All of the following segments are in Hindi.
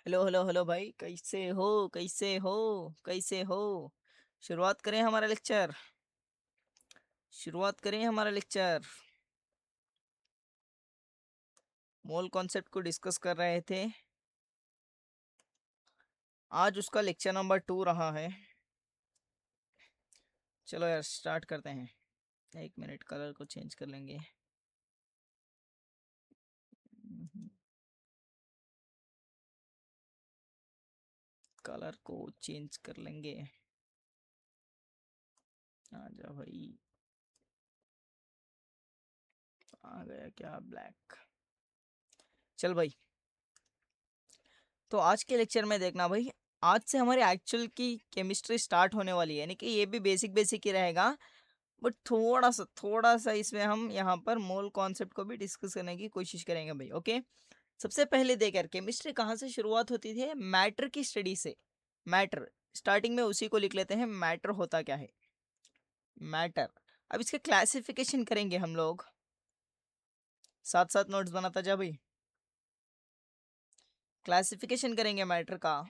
हेलो हेलो हेलो भाई, कैसे हो? कैसे हो? कैसे हो? शुरुआत करें हमारा लेक्चर। शुरुआत करें हमारा लेक्चर। मोल कॉन्सेप्ट को डिस्कस कर रहे थे। आज उसका लेक्चर नंबर 2 रहा है। चलो यार, स्टार्ट करते हैं। एक मिनट, कलर को चेंज कर लेंगे। कलर को चेंज कर लेंगे। आ जा भाई। आ गया क्या ब्लैक? चल भाई। तो आज के लेक्चर में देखना भाई। आज से हमारी एक्चुअल की केमिस्ट्री स्टार्ट होने वाली है, यानी कि ये भी बेसिक बेसिक ही रहेगा। बट थोड़ा सा इसमें हम यहाँ पर मोल कॉन्सेप्ट को भी डिस्कस करने की कोशिश करेंगे भाई। ओके। सबसे पहले देख यार, केमिस्ट्री कहाँ से शुरुआत होती थी? मैटर की स्टडी से। मैटर, स्टार्टिंग में उसी को लिख लेते हैं। मैटर होता क्या है? मैटर। अब इसका क्लासिफिकेशन करेंगे हम लोग। साथ साथ नोट्स बनाता जा भाई। क्लासिफिकेशन करेंगे मैटर का।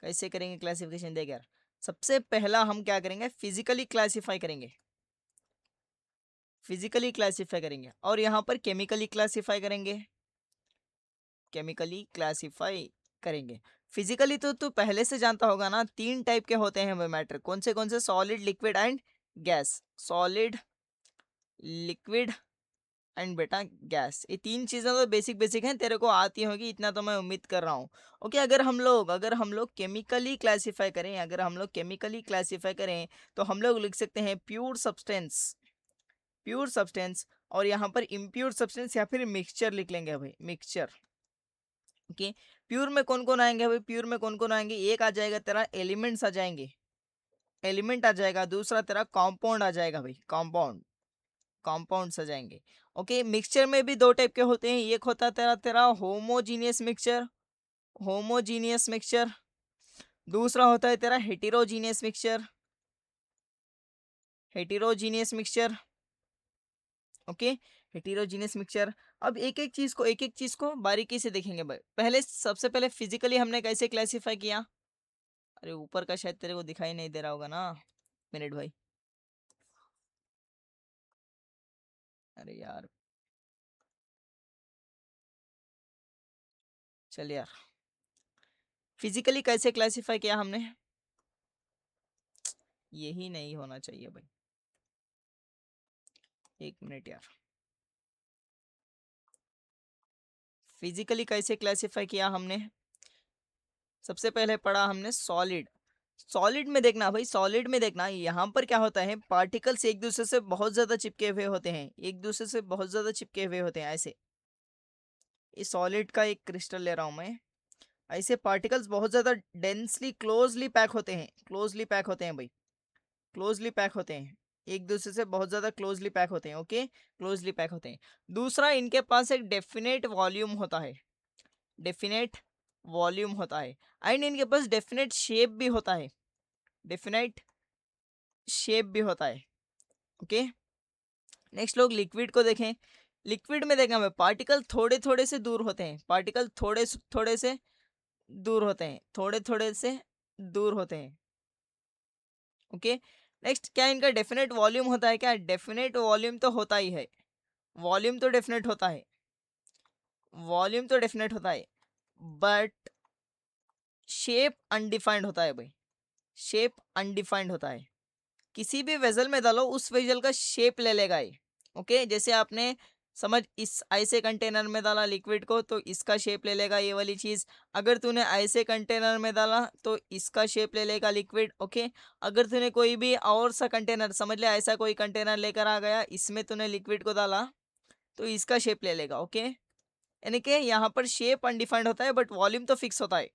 कैसे करेंगे क्लासिफिकेशन? देख यार, सबसे पहला हम क्या करेंगे? फिजिकली क्लासिफाई करेंगे। फिजिकली क्लासिफाई करेंगे और यहाँ पर केमिकली क्लासिफाई करेंगे। केमिकली क्लासिफाई करेंगे। फिजिकली तो तू पहले से जानता होगा ना, 3 टाइप के होते हैं मैटर। कौन से? Solid, liquid and gas. Solid, liquid and बेटा गैस। ये 3 चीजें तो बेसिक बेसिक हैं, तेरे को आती होगी, इतना तो मैं उम्मीद कर रहा हूँ। ओके। अगर हम लोग केमिकली क्लासिफाई करें, तो हम लोग लिख सकते हैं प्योर सब्सटेंस। Pure substance. और यहाँ पर इम्प्योर सब्सटेंस या फिर मिक्सचर लिख लेंगे भाई, मिक्सचर। ओके। प्योर में कौन कौन आएंगे भाई? प्योर में कौन कौन आएंगे? एक आ जाएगा तेरा एलिमेंट्स आ जाएंगे। एलिमेंट आ जाएगा। दूसरा तेरा कंपाउंड आ जाएगा भाई, कंपाउंड। कंपाउंड्स आ जाएंगे। ओके। मिक्सचर में भी 2 टाइप के होते हैं। एक होता है तेरा तेरा होमोजीनियस मिक्सचर। Homogeneous mixture. दूसरा होता है तेरा heterogeneous mixture. Heterogeneous mixture. Okay. Heterogeneous mixture. अब एक एक चीज को बारीकी से देखेंगे भाई। सबसे पहले फिजिकली हमने कैसे क्लासिफाई किया? अरे ऊपर का शायद तेरे को दिखाई नहीं दे रहा होगा ना। मिनट भाई। अरे यार। चल यार। फिजिकली कैसे क्लासिफाई किया हमने? यही नहीं होना चाहिए भाई। एक मिनट यार। फिजिकली कैसे क्लासिफाई किया हमने? सबसे पहले पढ़ा हमने सॉलिड। सॉलिड में देखना भाई, सॉलिड में देखना, यहाँ पर क्या होता है? पार्टिकल्स एक दूसरे से बहुत ज्यादा चिपके हुए होते हैं। एक दूसरे से बहुत ज्यादा चिपके हुए होते हैं ऐसे। इस सॉलिड का एक क्रिस्टल ले रहा हूं मैं। ऐसे पार्टिकल्स बहुत ज्यादा डेंसली क्लोजली पैक होते हैं। क्लोजली पैक होते हैं भाई। क्लोजली पैक होते हैं। एक दूसरे से बहुत ज्यादा क्लोजली पैक होते हैं। ओके। क्लोजली पैक होते हैं। दूसरा, इनके पास एक डेफिनेट वॉल्यूम होता है। डेफिनेट वॉल्यूम होता है। एंड इनके पास डेफिनेट शेप भी होता है। डेफिनेट शेप भी होता है। ओके। नेक्स्ट लोग लिक्विड को देखें। लिक्विड में देखा मैं, पार्टिकल थोड़े थोड़े से दूर होते हैं। पार्टिकल थोड़े थोड़े से दूर होते हैं। थोड़े थोड़े से दूर होते हैं। ओके। नेक्स्ट, क्या इनका डेफिनेट वॉल्यूम होता है? क्या डेफिनेट वॉल्यूम तो होता ही है। वॉल्यूम तो डेफिनेट होता है। वॉल्यूम तो डेफिनेट होता है। बट शेप अनडिफाइंड होता है भाई। शेप अनडिफाइंड होता है। किसी भी वेजल में डालो, उस वेजल का शेप ले लेगा ये। ओके। जैसे आपने समझ, इस ऐसे कंटेनर में डाला लिक्विड को तो इसका शेप ले लेगा ये वाली चीज। अगर तूने ऐसे कंटेनर में डाला तो इसका शेप ले लेगा लिक्विड। ओके। अगर तूने कोई भी और सा कंटेनर, समझ ले ऐसा कोई कंटेनर लेकर आ गया, इसमें तूने लिक्विड को डाला तो इसका शेप ले लेगा। ओके। यानी कि यहाँ पर शेप अनडिफाइंड होता है बट वॉल्यूम तो फिक्स होता है।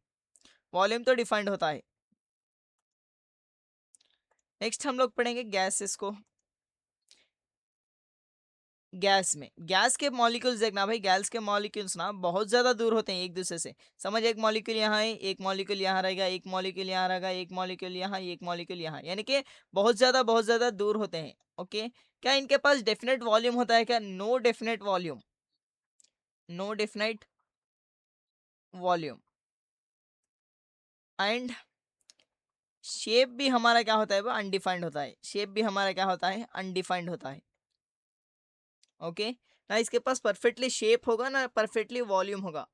वॉल्यूम तो डिफाइंड होता है। नेक्स्ट हम लोग पढ़ेंगे गैसेस को। गैस के मॉलिक्यूल्स देखना भाई, गैस के मॉलिक्यूल्स ना बहुत ज्यादा दूर होते हैं एक दूसरे से। समझ, एक मॉलिक्यूल यहाँ है, एक मॉलिक्यूल यहाँ रहेगा, एक मॉलिक्यूल यहाँ रहेगा, एक मॉलिक्यूल यहाँ, एक मॉलिक्यूल यहाँ, यानी कि बहुत ज्यादा दूर होते हैं। ओके, क्या इनके पास डेफिनेट वॉल्यूम होता है क्या? No definite volume, no definite volume. And shape भी हमारा क्या होता है वो अनडिफाइंड होता है, शेप भी हमारा क्या होता है अनडिफाइंड होता है। ओके, ना इसके पास परफेक्टली शेप होगा ना परफेक्टली वॉल्यूम होगा।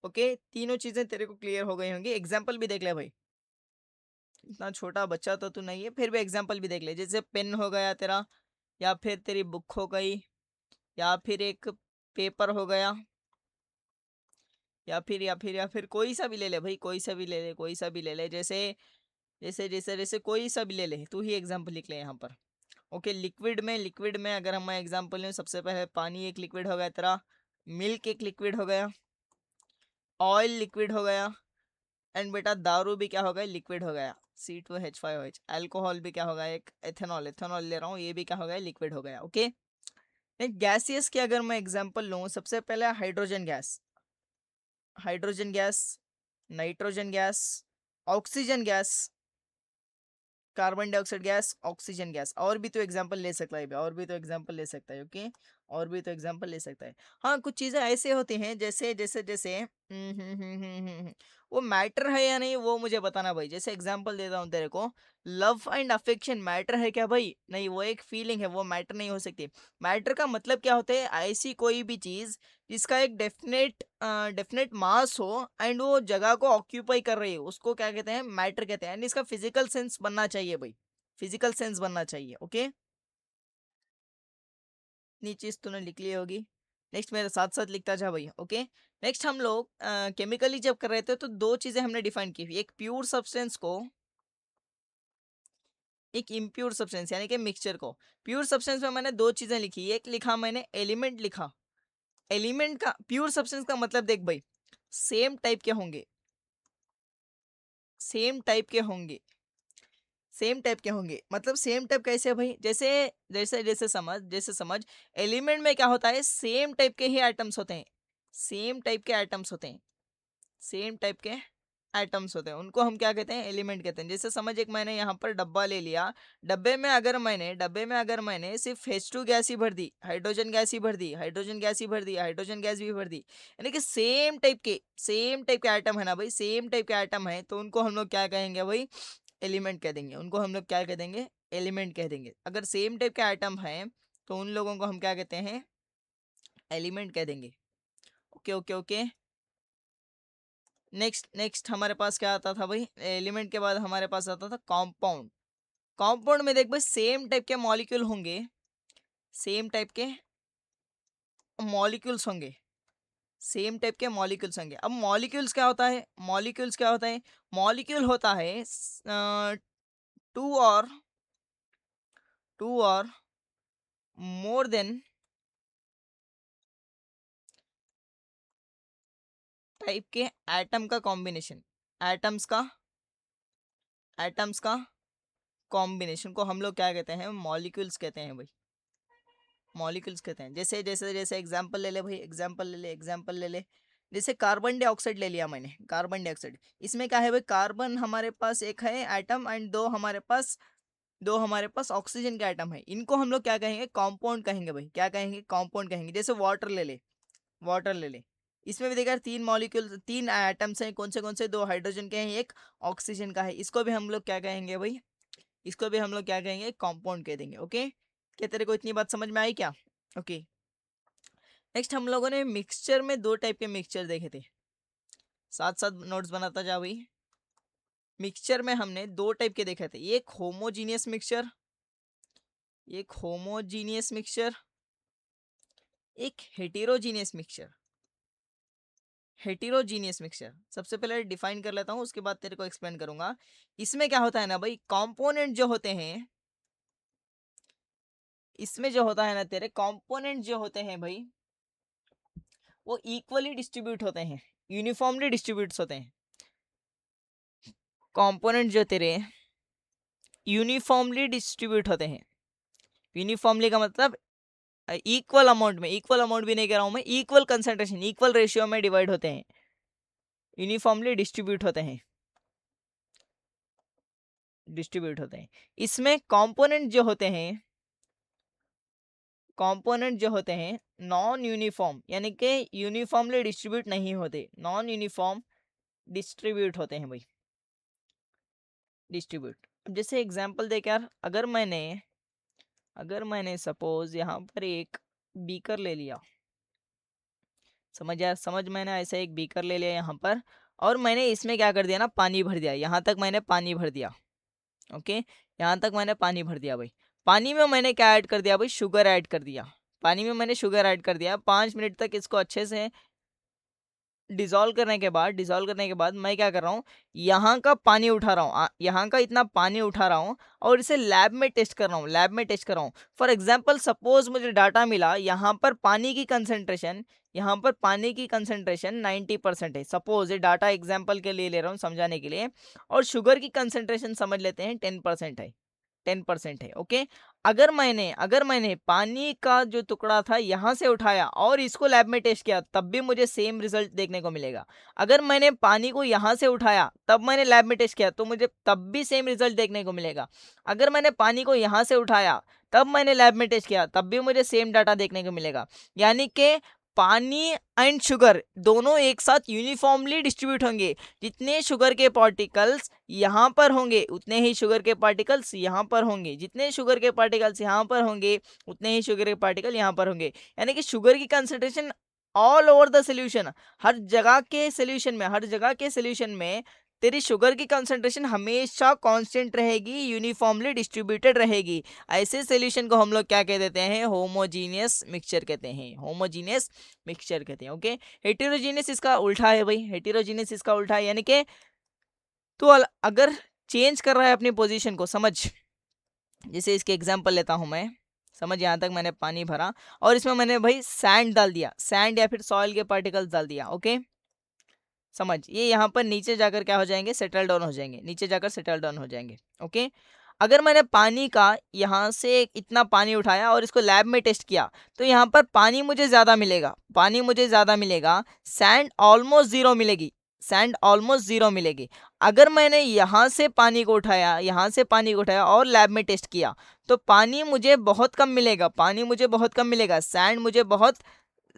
ओके, तीनों चीजें तेरे को क्लियर हो गई होंगी। एग्जाम्पल भी देख ले भाई, इतना छोटा बच्चा तो तू नहीं है, फिर भी एग्जाम्पल भी देख ले। जैसे पेन हो गया तेरा, या फिर तेरी बुक हो गई, या फिर एक पेपर हो गया, या फिर कोई सा भी ले ले भाई, कोई सा भी ले ले, कोई सा भी ले ले। जैसे जैसे जैसे जैसे कोई सा भी ले ले, तू ही एग्जाम्पल लिख ले यहाँ पर। ओके, लिक्विड में अगर हम एग्जांपल लें, सबसे पहले पानी एक लिक्विड हो गया तेरा, मिल्क एक लिक्विड हो गया, ऑयल लिक्विड हो गया, एंड बेटा दारू भी क्या हो गया लिक्विड हो गया, C2H5OH। अल्कोहल भी क्या होगा, एक एथेनॉल, एथेनॉल ले रहा हूँ, ये भी क्या हो गया लिक्विड हो गया। ओके, एक गैसियस की अगर मैं एग्जांपल लूँ, सबसे पहले hydrogen gas, hydrogen gas, nitrogen gas, oxygen gas, carbon dioxide gas, oxygen gas. और भी तो एग्जांपल ले सकता है, और भी तो एग्जांपल ले सकता है। ओके, और भी तो एग्जांपल ले सकता है। हाँ, कुछ चीजें ऐसे होती हैं, जैसे जैसे जैसे वो मैटर है या नहीं वो मुझे बताना भाई। जैसे एग्जांपल देता हूँ तेरे को, लव एंड अफेक्शन मैटर है क्या भाई? नहीं, वो एक फीलिंग है, वो मैटर नहीं हो सकती। मैटर का मतलब क्या होता है, ऐसी कोई भी चीज जिसका एक डेफिनेट मास हो एंड वो जगह को ऑक्यूपाई कर रही है, उसको क्या कहते हैं, मैटर कहते हैं। एंड इसका फिजिकल सेंस बनना चाहिए भाई, फिजिकल सेंस बनना चाहिए। ओके, इतनी चीज तूने लिख ली होगी। नेक्स्ट मेरे साथ साथ लिखता जा भाई। ओके, नेक्स्ट हम लोग केमिकली जब कर रहे थे तो दो चीजें हमने डिफाइन की, एक प्योर सब्सटेंस को, एक इम्प्योर सब्सटेंस यानी कि मिक्सचर को। प्योर सब्सटेंस में मैंने दो चीजें लिखी, एक लिखा मैंने एलिमेंट लिखा। एलिमेंट का, प्योर सब्सटेंस का मतलब देख भाई, सेम टाइप के होंगे, सेम टाइप के होंगे, सेम टाइप के होंगे। मतलब सेम टाइप कैसे भाई, जैसे जैसे जैसे समझ एलिमेंट में क्या होता है, सेम टाइप के ही एटम्स होते हैं, सेम टाइप के एटम्स होते हैं, सेम टाइप के एटम्स होते हैं, उनको हम क्या कहते हैं, एलिमेंट कहते हैं। जैसे समझ, एक मैंने यहाँ पर डब्बा ले लिया, डब्बे में अगर मैंने सिर्फ H2 गैस ही भर दी, हाइड्रोजन गैस ही भर दी, हाइड्रोजन गैस ही भर दी, हाइड्रोजन गैस भी भर दी, यानी कि सेम टाइप के आइटम है ना भाई, सेम टाइप के आइटम है, तो उनको हम लोग क्या कहेंगे भाई, एलिमेंट कह देंगे। उनको हम लोग क्या कह देंगे, एलिमेंट कह देंगे। अगर सेम टाइप के आइटम है तो उन लोगों को हम क्या कहते हैं, एलिमेंट कह देंगे। Okay okay okay, next next हमारे पास क्या आता था भाई, एलिमेंट के बाद हमारे पास आता था कंपाउंड। कंपाउंड में देख भाई, सेम टाइप के मॉलिक्यूल होंगे, सेम टाइप के मॉलिक्यूल्स होंगे, सेम टाइप के मॉलिक्यूल्स होंगे। अब मॉलिक्यूल्स क्या होता है, मॉलिक्यूल्स क्या होता है, मॉलिक्यूल होता है टू और टू और मोर देन टाइप के एटम का कॉम्बिनेशन, एटम्स का एटम्स का कॉम्बिनेशन को हम लोग क्या कहते हैं, मॉलिक्यूल्स कहते हैं भाई, मॉलिक्यूल्स कहते हैं। जैसे जैसे जैसे एग्जांपल ले ले भाई, एग्जांपल ले ले। जैसे कार्बन डाइऑक्साइड ले लिया मैंने, कार्बन डाइऑक्साइड, इसमें क्या है भाई, कार्बन हमारे पास एक है एटम, एंड दो हमारे पास ऑक्सीजन का एटम है। इनको हम लोग क्या कहेंगे, कंपाउंड कहेंगे भाई, क्या कहेंगे, कंपाउंड कहेंगे। जैसे वाटर ले ले, इसमें भी देखा, तीन मॉलिक्यूल, तीन एटम्स हैं, कौन से, दो हाइड्रोजन के हैं, एक ऑक्सीजन का है। इसको भी हम लोग क्या कहेंगे भाई, इसको भी हम लोग क्या कहेंगे, कंपाउंड कह देंगे। ओके, क्या तेरे को इतनी बात समझ में आई क्या? ओके, नेक्स्ट हम लोगों ने मिक्सचर में दो टाइप के मिक्सचर देखे थे, साथ साथ नोट्स बनाता जा भाई। मिक्सचर में हमने दो टाइप के देखे थे, एक होमोजीनियस मिक्सचर, एक हेटेरोजीनियस मिक्सचर। सबसे पहले डिफाइन कर लेता हूँ, उसके बाद तेरे को एक्सप्लेन करूंगा। इसमें क्या होता है ना भाई, कंपोनेंट जो होते हैं, इसमें जो होता है ना तेरे, कंपोनेंट जो होते हैं भाई, वो इक्वली डिस्ट्रीब्यूट होते हैं, यूनिफॉर्मली डिस्ट्रीब्यूट होते हैं। कंपोनेंट जो तेरे यूनिफॉर्मली डिस्ट्रीब्यूट होते हैं, यूनिफॉर्मली का मतलब इक्वल अमाउंट में, इक्वल अमाउंट भी नहीं कह रहा हूं मैं, इक्वल कंसंट्रेशन, इक्वल रेशियो में डिवाइड होते हैं, यूनिफॉर्मली डिस्ट्रीब्यूट होते हैं, डिस्ट्रीब्यूट होते हैं। इसमें कंपोनेंट जो होते हैं, कंपोनेंट जो होते हैं नॉन यूनिफॉर्म, यानी कि यूनिफॉर्मली डिस्ट्रीब्यूट नहीं होते, नॉन यूनिफॉर्म डिस्ट्रीब्यूट होते हैं भाई, डिस्ट्रीब्यूट। अब जैसे एग्जांपल दे यार, अगर मैंने सपोज यहाँ पर एक बीकर ले लिया, समझ यार, समझ, मैंने ऐसा एक बीकर ले लिया यहाँ पर, और मैंने इसमें क्या कर दिया ना, पानी भर दिया, यहाँ तक मैंने पानी भर दिया, ओके, यहाँ तक मैंने पानी भर दिया भाई। पानी में मैंने क्या ऐड कर दिया भाई, शुगर ऐड कर दिया, पानी में मैंने शुगर ऐड कर दिया। 5 मिनट तक इसको अच्छे से डिसॉल्व करने के बाद मैं क्या कर रहा हूँ, यहाँ का पानी उठा रहा हूँ, यहाँ का इतना पानी उठा रहा हूँ और इसे लैब में टेस्ट कर रहा हूँ, लैब में टेस्ट कर रहा हूँ। फॉर एग्जाम्पल सपोज मुझे डाटा मिला, यहाँ पर पानी की कंसेंट्रेशन 90% है, सपोज ये डाटा एग्जाम्पल के लिए ले रहा हूँ समझाने के लिए, और शुगर की कंसेंट्रेशन समझ लेते हैं 10% है, 10% है, ओके। अगर मैंने पानी का जो टुकड़ा था यहाँ से उठाया और इसको लैब में टेस्ट किया, तब भी मुझे सेम रिजल्ट देखने को मिलेगा। अगर मैंने पानी को यहाँ से उठाया तब मैंने लैब में टेस्ट किया, तो मुझे तब भी सेम रिजल्ट देखने को मिलेगा। अगर मैंने पानी को यहाँ से उठाया तब मैंने लैब में टेस्ट किया, तब भी मुझे सेम डाटा देखने को मिलेगा। यानी कि पानी एंड शुगर दोनों एक साथ यूनिफॉर्मली डिस्ट्रीब्यूट होंगे। जितने शुगर के पार्टिकल्स यहाँ पर होंगे उतने ही शुगर के पार्टिकल्स यहाँ पर होंगे, जितने शुगर के पार्टिकल्स यहाँ पर होंगे उतने ही शुगर के पार्टिकल यहाँ पर होंगे। यानी कि शुगर की concentration all over the solution, हर जगह के सोल्यूशन में तेरी शुगर की कंसंट्रेशन हमेशा कांस्टेंट रहेगी, यूनिफॉर्मली डिस्ट्रीब्यूटेड रहेगी। ऐसे सोल्यूशन को हम लोग क्या कह देते हैं, होमोजीनियस मिक्सचर कहते हैं, होमोजीनियस मिक्सचर कहते हैं, ओके। हेटेरोजीनियस इसका उल्टा है भाई, हेटेरोजीनियस इसका उल्टा है, यानी कि तो अगर चेंज कर रहा है अपनी पोजीशन को, समझ, जैसे इसके एग्जांपल लेता हूं मैं, समझ, यहाँ तक मैंने पानी भरा और इसमें मैंने भाई सैंड डाल दिया, सैंड या फिर सॉइल के पार्टिकल्स डाल दिया, ओके। समझ, ये यहाँ पर नीचे जाकर क्या हो जाएंगे, सेटल डाउन हो जाएंगे, नीचे जाकर सेटल डाउन हो जाएंगे, ओके। अगर मैंने पानी का यहाँ से इतना पानी उठाया और इसको लैब में टेस्ट किया, तो यहाँ पर पानी मुझे ज़्यादा मिलेगा, सैंड ऑलमोस्ट ज़ीरो मिलेगी, अगर मैंने यहाँ से पानी को उठाया और लैब में टेस्ट किया, तो पानी मुझे बहुत कम मिलेगा, सैंड मुझे बहुत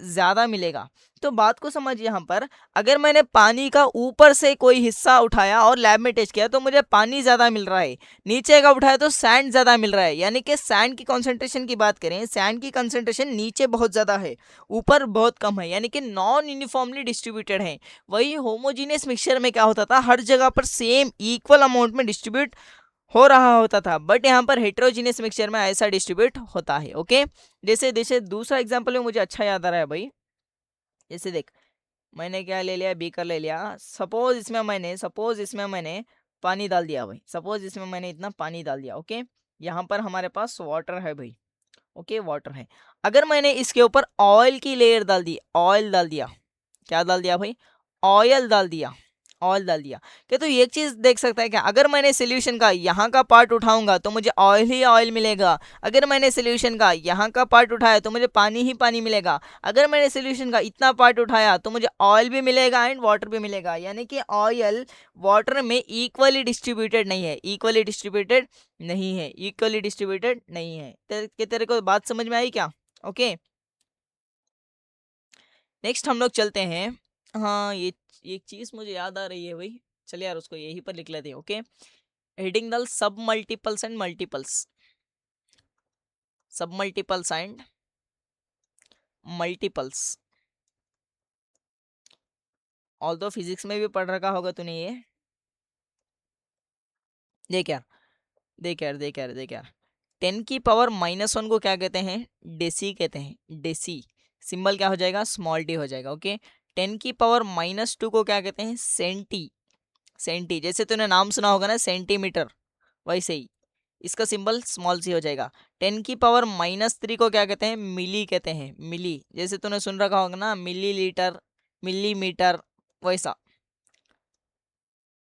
ज़्यादा मिलेगा। तो बात को समझ, यहाँ पर अगर मैंने पानी का ऊपर से कोई हिस्सा उठाया और लैब में टेस्ट किया तो मुझे पानी ज़्यादा मिल रहा है, नीचे का उठाया तो सैंड ज़्यादा मिल रहा है। यानी कि सैंड की कॉन्सेंट्रेशन की बात करें, सैंड की कॉन्सेंट्रेशन नीचे बहुत ज़्यादा है, ऊपर बहुत कम है, यानी कि नॉन यूनिफॉर्मली डिस्ट्रीब्यूटेड है। वही होमोजीनियस मिक्सचर में क्या होता था, हर जगह पर सेम इक्वल अमाउंट में डिस्ट्रीब्यूट हो रहा होता था, बट यहाँ पर हेटेरोजीनियस मिक्सचर में ऐसा डिस्ट्रीब्यूट होता है, ओके। जैसे जैसे दूसरा एग्जांपल में मुझे अच्छा याद आ रहा है भाई, जैसे देख, मैंने क्या ले लिया, बीकर ले लिया, सपोज इसमें मैंने पानी डाल दिया भाई, सपोज इसमें मैंने इतना पानी डाल दिया, ओके। यहाँ पर हमारे पास वाटर है भाई, ओके, वाटर है। अगर मैंने इसके ऊपर ऑयल की लेयर डाल दी, ऑयल डाल दिया, क्या डाल दिया भाई, ऑयल डाल दिया, क्या तो एक चीज देख सकता है क्या, अगर मैंने सोल्यूशन का यहाँ का पार्ट उठाऊंगा तो मुझे ऑयल ही ऑयल मिलेगा, अगर मैंने सोल्यूशन का यहाँ का पार्ट उठाया तो मुझे पानी ही पानी मिलेगा, अगर मैंने सोल्यूशन का इतना पार्ट उठाया तो मुझे ऑयल भी मिलेगा एंड वाटर भी मिलेगा। यानी कि ऑयल वाटर में इक्वली डिस्ट्रीब्यूटेड नहीं है, तेरे को बात समझ में आई क्या, ओके। नेक्स्ट हम लोग चलते हैं, हाँ, ये एक चीज मुझे याद आ रही है भाई, चल यार उसको यहीं पर लिख लेते हैं, ओके। हेडिंग डाल, सब मल्टीपल्स एंड मल्टीपल्स। ऑल तो फिजिक्स में भी पढ़ रखा होगा तूने ये, देख यार, देख यार 10⁻⁻1 को क्या कहते हैं, डेसी कहते हैं, डेसी। सिंबल क्या हो जाएगा, स्मॉल डी हो जाएगा, ओके। 10⁻⁻2 को क्या कहते हैं, सेंटी, जैसे तूने नाम सुना होगा ना सेंटीमीटर, वैसे ही इसका सिंबल स्मॉल सी हो जाएगा। 10⁻³ को क्या कहते हैं, मिली कहते हैं, मिली, जैसे तूने सुन रखा होगा ना मिलीलीटर, मिलीमीटर, वैसा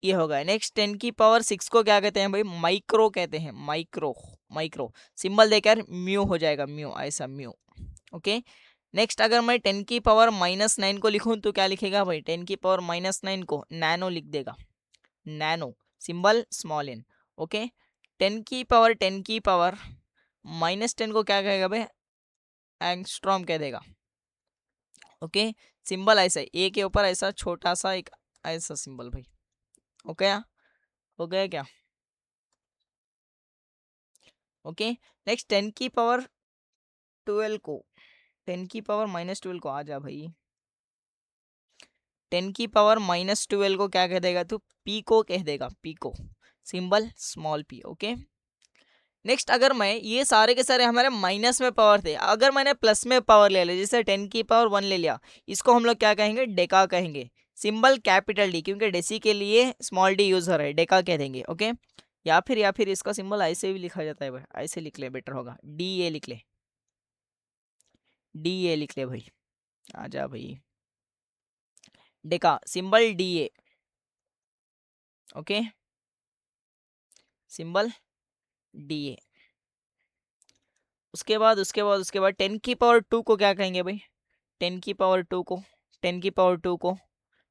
ये होगा। नेक्स्ट 10⁻6 को क्या कहते हैं भाई, माइक्रो कहते हैं, माइक्रो, सिंबल देकर म्यू हो जाएगा, म्यू, ऐसा म्यू, ओके। नेक्स्ट अगर मैं 10⁻⁻9 को लिखूं तो क्या लिखेगा भाई, 10⁻⁹ को नैनो लिख देगा, nano symbol small N. Okay, 10⁻10⁻⁻10 को क्या कहेगा भाई, एंगस्ट्रॉम कह देगा। ओके, सिंबल ऐसा है, ए के ऊपर ऐसा छोटा सा एक ऐसा सिंबल भाई। ओके, हो गया क्या? ओके, नेक्स्ट 10⁻12 को 10⁻−12 को आ जा भाई, 10⁻−12 को क्या कह देगा तू, पी को कह देगा, पी को symbol small P. Okay, next अगर मैं ये सारे के सारे हमारे माइनस में पावर थे, अगर मैंने प्लस में पावर ले लिया, जैसे 10⁻1 ले लिया, इसको हम लोग क्या कहेंगे, डेका कहेंगे, सिंबल कैपिटल डी, क्योंकि डेसी के लिए स्मॉल डी यूज हो रहा है, डेका कह देंगे। ओके, या फिर इसका सिंबल ऐसे भी लिखा जाता है भाई, ऐसे लिख ले बेटर होगा, डी ए लिख ले, डी ए लिख ले भाई, आजा भाई, Deka symbol D A. Okay, symbol D A. उसके बाद 10⁻2 को क्या कहेंगे भाई, 10⁻2 को 10⁻2 को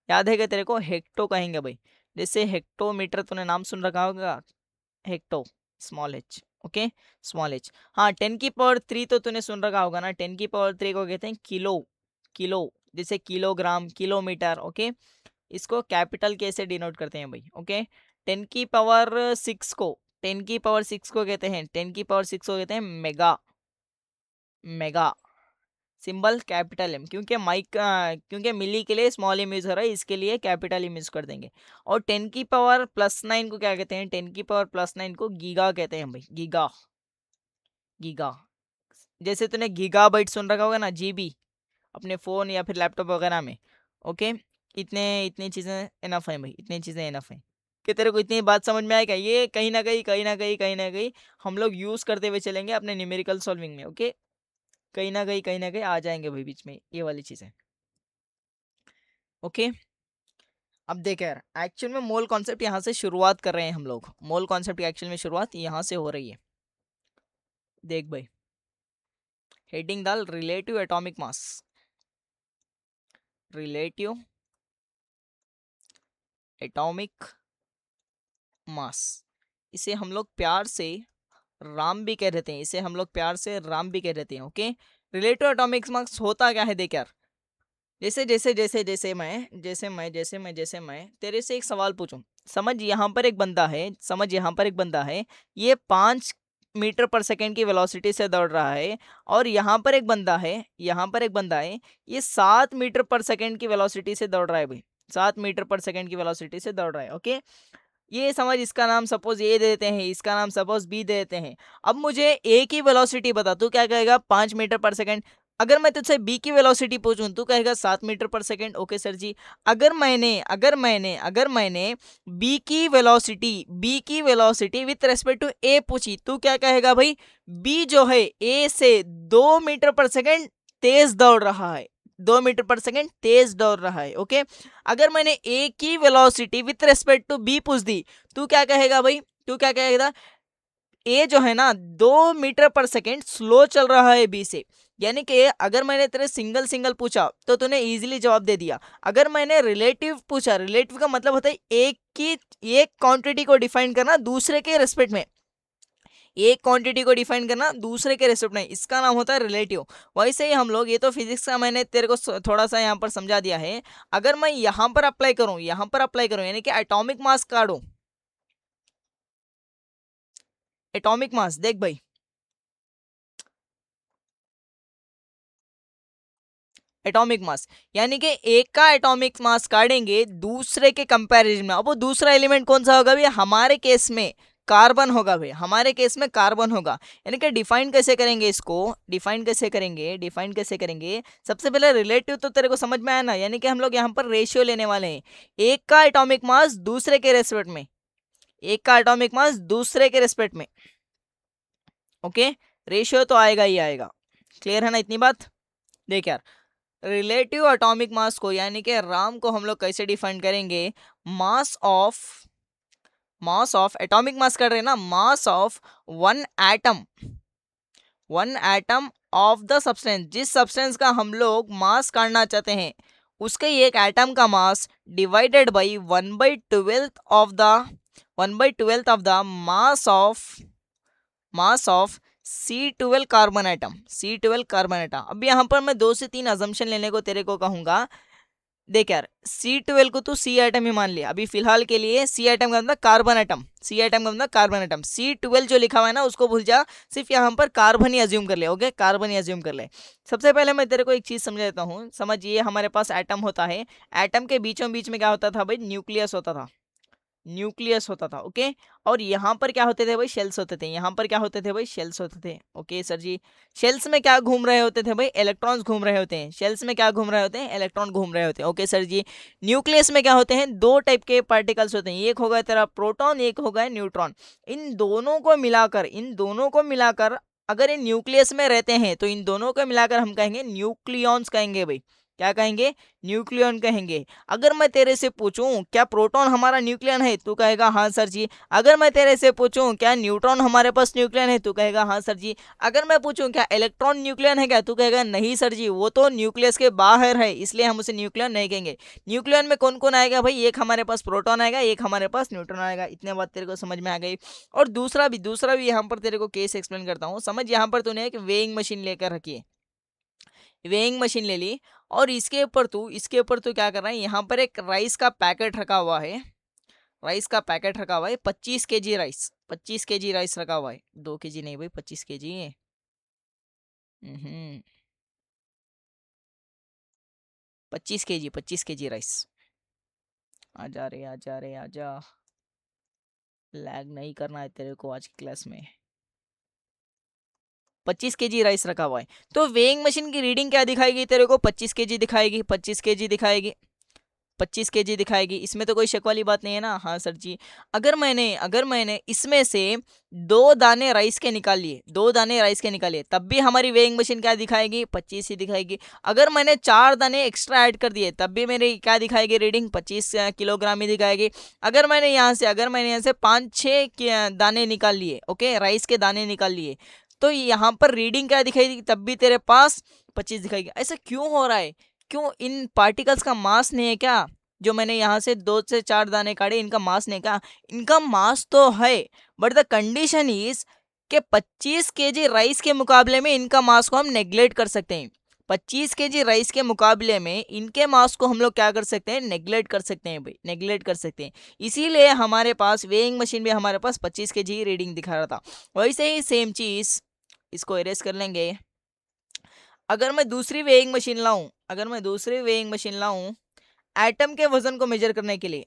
याद है क्या तेरे को, हेक्टो कहेंगे भाई, जैसे हेक्टोमीटर तूने नाम सुन रखा होगा, hecto small H. Okay, small H. हाँ, 10⁻3 तो तूने सुन रखा होगा ना, 10⁻3 को कहते हैं किलो, किलो जैसे किलोग्राम, किलोमीटर। ओके, इसको कैपिटल कैसे डिनोट करते हैं भाई। ओके, 10⁻6 को 10⁻6 को कहते हैं, 10⁻6 को कहते हैं mega, mega symbol capital M, क्योंकि मिली के लिए स्मॉल एम यूज हो रहा है, इसके लिए कैपिटल एम यूज कर देंगे। और 10⁻+9 को क्या कहते हैं, 10⁻+9 को गीगा कहते हैं भाई, गीगा, गीगा जैसे तूने गीगाबाइट सुन रखा होगा ना, जीबी, अपने फोन या फिर लैपटॉप वगैरह में। ओके, इतने इतनी चीजें इनफ है भाई, इतनी चीजें इनफ है कि तेरे को इतनी बात समझ में आएगा, ये कहीं ना कहीं हम लोग यूज करते हुए चलेंगे अपने न्यूमेरिकल सॉल्विंग में। ओके, कहीं ना कहीं आ जाएंगे भाई बीच में ये वाली चीजें। ओके, अब देख यार, एक्चुअल में मोल कॉन्सेप्ट यहाँ से शुरुआत कर रहे हैं हम लोग, मोल कॉन्सेप्ट की एक्चुअल में शुरुआत यहाँ से हो रही है। देख भाई, हेडिंग डाल, रिलेटिव एटॉमिक मास, रिलेटिव एटॉमिक मास, इसे हम लोग प्यार से राम भी कह देते हैं, इसे हम लोग प्यार से राम भी कह देते हैं। ओके, रिलेटिव एटॉमिक मास होता क्या है, देख यार, जैसे मैं तेरे से एक सवाल पूछूं, समझ यहाँ पर एक बंदा है, ये 5 मीटर पर सेकेंड की वेलोसिटी से दौड़ रहा है, और यहाँ पर एक बंदा है, ये 7 मीटर पर सेकेंड की वेलोसिटी से दौड़ रहा है भाई, 7 मीटर पर सेकेंड की वेलोसिटी से दौड़ रहा है। ओके, ये समझ, इसका नाम सपोज ए दे देते हैं, इसका नाम सपोज बी दे देते हैं। अब मुझे ए की वेलोसिटी बता, तू क्या कहेगा, 5 मीटर पर सेकेंड। अगर मैं तुझसे बी की वेलोसिटी पूछूं, तू कहेगा 7 मीटर पर सेकेंड। ओके सर जी, अगर मैंने बी की वेलोसिटी विथ रेस्पेक्ट टू ए पूछी, तू क्या कहेगा भाई, बी जो है ए से 2 मीटर पर सेकेंड तेज दौड़ रहा है, 2 मीटर पर सेकेंड तेज दौड़ रहा है। ओके, अगर मैंने ए की velocity with respect to B पूछ दी, तू क्या कहेगा भाई, तू क्या कहेगा, ए जो है ना 2 मीटर पर सेकेंड स्लो चल रहा है बी से। यानी कि अगर मैंने तेरे सिंगल सिंगल पूछा तो तूने इजीली जवाब दे दिया, अगर मैंने रिलेटिव पूछा, रिलेटिव का मतलब होता है एक क्वांटिटी को डिफाइन करना दूसरे के रेस्पेक्ट में, एक क्वांटिटी को डिफाइन करना दूसरे के रेस्पेक्ट में, इसका नाम होता है रिलेटिव। वैसे ही हम लोग, ये तो फिजिक्स का मैंने तेरे को थोड़ा सा यहाँ पर समझा दिया है, अगर मैं यहाँ पर अप्लाई करूँ, यानी कि एटॉमिक मास काढूं, एटॉमिक मास देख भाई, एटॉमिक मास यानी कि एक का एटॉमिक मास काटेंगे दूसरे के कंपैरिजन में, अब वो दूसरा एलिमेंट कौन सा होगा भाई, हमारे केस में कार्बन होगा भाई, हमारे केस में कार्बन होगा। यानी कि डिफाइन कैसे करेंगे इसको, डिफाइन कैसे करेंगे, सबसे पहले रिलेटिव तो तेरे को समझ में आया ना, यानी कि हम लोग यहाँ पर रेशियो लेने वाले हैं, एक का एटॉमिक मास दूसरे के रेस्पेक्ट में, एक का एटॉमिक मास दूसरे के रेस्पेक्ट में। ओके, रेशियो तो आएगा ही आएगा, क्लियर है ना इतनी बात। देख यार, रिलेटिव एटॉमिक मास को यानी कि राम को हम लोग कैसे डिफाइन करेंगे, मास ऑफ एटॉमिक मास कर रहे हैं ना, mass of one atom of the substance, जिस सब्सटेंस का हम लोग मास काटना चाहते हैं उसके एक एटम का mass divided by 1/12 of the mass of C12 carbon atom, C12 carbon atom. अब यहाँ पर मैं 2 से 3 अजम्पशन लेने को तेरे को कहूंगा। देख यार, C12 को तो सी एटम ही मान लिया अभी फिलहाल के लिए। सी एटम का मतलब कार्बन एटम, सी एटम का मतलब कार्बन एटम। C12 जो लिखा हुआ है ना उसको भूल जा, सिर्फ यहाँ पर कार्बन ही अज्यूम कर ले। ओके, कार्बन ही अज्यूम कर ले। सबसे पहले मैं तेरे को एक चीज समझा देता हूँ। समझ, ये हमारे पास एटम होता है, एटम के बीचों बीच में क्या होता था भाई, न्यूक्लियस होता था, न्यूक्लियस होता था। ओके, और यहाँ पर क्या होते थे भाई, शेल्स होते थे। यहाँ पर क्या होते थे भाई, शेल्स होते थे। ओके सर जी, शेल्स में क्या घूम रहे होते थे भाई, इलेक्ट्रॉन्स घूम रहे होते हैं। शेल्स में क्या घूम रहे होते हैं, इलेक्ट्रॉन घूम रहे होते हैं। ओके सर जी, न्यूक्लियस में क्या होते हैं, 2 टाइप के पार्टिकल्स होते हैं, एक होगा तेरा प्रोटॉन, एक होगा न्यूट्रॉन। इन दोनों को मिलाकर अगर ये न्यूक्लियस में रहते हैं तो इन दोनों को मिलाकर हम कहेंगे न्यूक्लियॉन्स कहेंगे भाई। क्या कहेंगे, न्यूक्लियन कहेंगे। अगर मैं तेरे से पूछूं क्या प्रोटॉन हमारा न्यूक्लियन है, तू कहेगा हाँ सर जी। अगर मैं तेरे से पूछूं क्या न्यूट्रॉन हमारे पास न्यूक्लियन है, तू कहेगा हाँ सर जी। अगर मैं पूछूं क्या इलेक्ट्रॉन न्यूक्लियन है क्या, तू कहेगा नहीं सर जी, वो तो न्यूक्लियस के बाहर है, इसलिए हम उसे न्यूक्लियन नहीं कहेंगे। न्यूक्लियन में कौन कौन आएगा भाई, एक हमारे पास प्रोटॉन आएगा, एक हमारे पास न्यूट्रॉन आएगा। इतने बात तेरे को समझ में आ गई। और दूसरा भी यहाँ पर तेरे को केस एक्सप्लेन करता हूँ। समझ, यहाँ पर तूने एक वेइंग मशीन लेकर रखी है, वेइंग मशीन ले ली, और इसके ऊपर तू क्या कर रहा है, यहाँ पर एक राइस का पैकेट रखा हुआ है, 25 kg राइस, 25 kg राइस रखा हुआ है। 2 kg नहीं भाई, 25 kg है। 25 kg राइस। आजा रे, आजा रे, आजा। लैग नहीं करना है तेरे को आज की क्लास में। 25 kg राइस रखा हुआ है, तो वेइंग मशीन की रीडिंग क्या दिखाएगी तेरे को, 25 kg दिखाएगी, 25 kg दिखाएगी, 25 kg दिखाएगी। इसमें तो कोई शक वाली बात नहीं है ना। हाँ सर जी, अगर मैंने इसमें से 2 दाने राइस के निकाल लिए तब भी हमारी वेइंग मशीन क्या दिखाएगी, 25 ही दिखाएगी। अगर मैंने 4 दाने एक्स्ट्रा ऐड कर दिए तब भी मेरी क्या दिखाएगी रीडिंग, 25 किलोग्राम ही दिखाएगी। अगर मैंने यहाँ से 5-6 दाने निकाल लिए, ओके, राइस के दाने निकाल लिए, तो यहाँ पर रीडिंग क्या दिखाएगी, तब भी तेरे पास 25 दिखाएगी। ऐसा क्यों हो रहा है, क्यों, इन पार्टिकल्स का मास नहीं है क्या, जो मैंने यहाँ से 2 से 4 दाने काटे, इनका मास नहीं क्या, इनका मास तो है, बट द कंडीशन इज कि 25 kg राइस के मुकाबले में इनका मास को हम नेग्लेक्ट कर सकते हैं। 25 kg राइस के मुकाबले में इनके मास को हम लोग क्या कर सकते हैं, नेग्लेक्ट कर सकते हैं भाई, नेग्लेक्ट कर सकते हैं। इसीलिए हमारे पास वेइंग मशीन में हमारे पास 25 kg रीडिंग दिखा रहा था। वैसे ही सेम चीज, इसको इरेज कर लेंगे। अगर मैं दूसरी वेइंग मशीन लाऊं एटम के वजन को मेजर करने के लिए,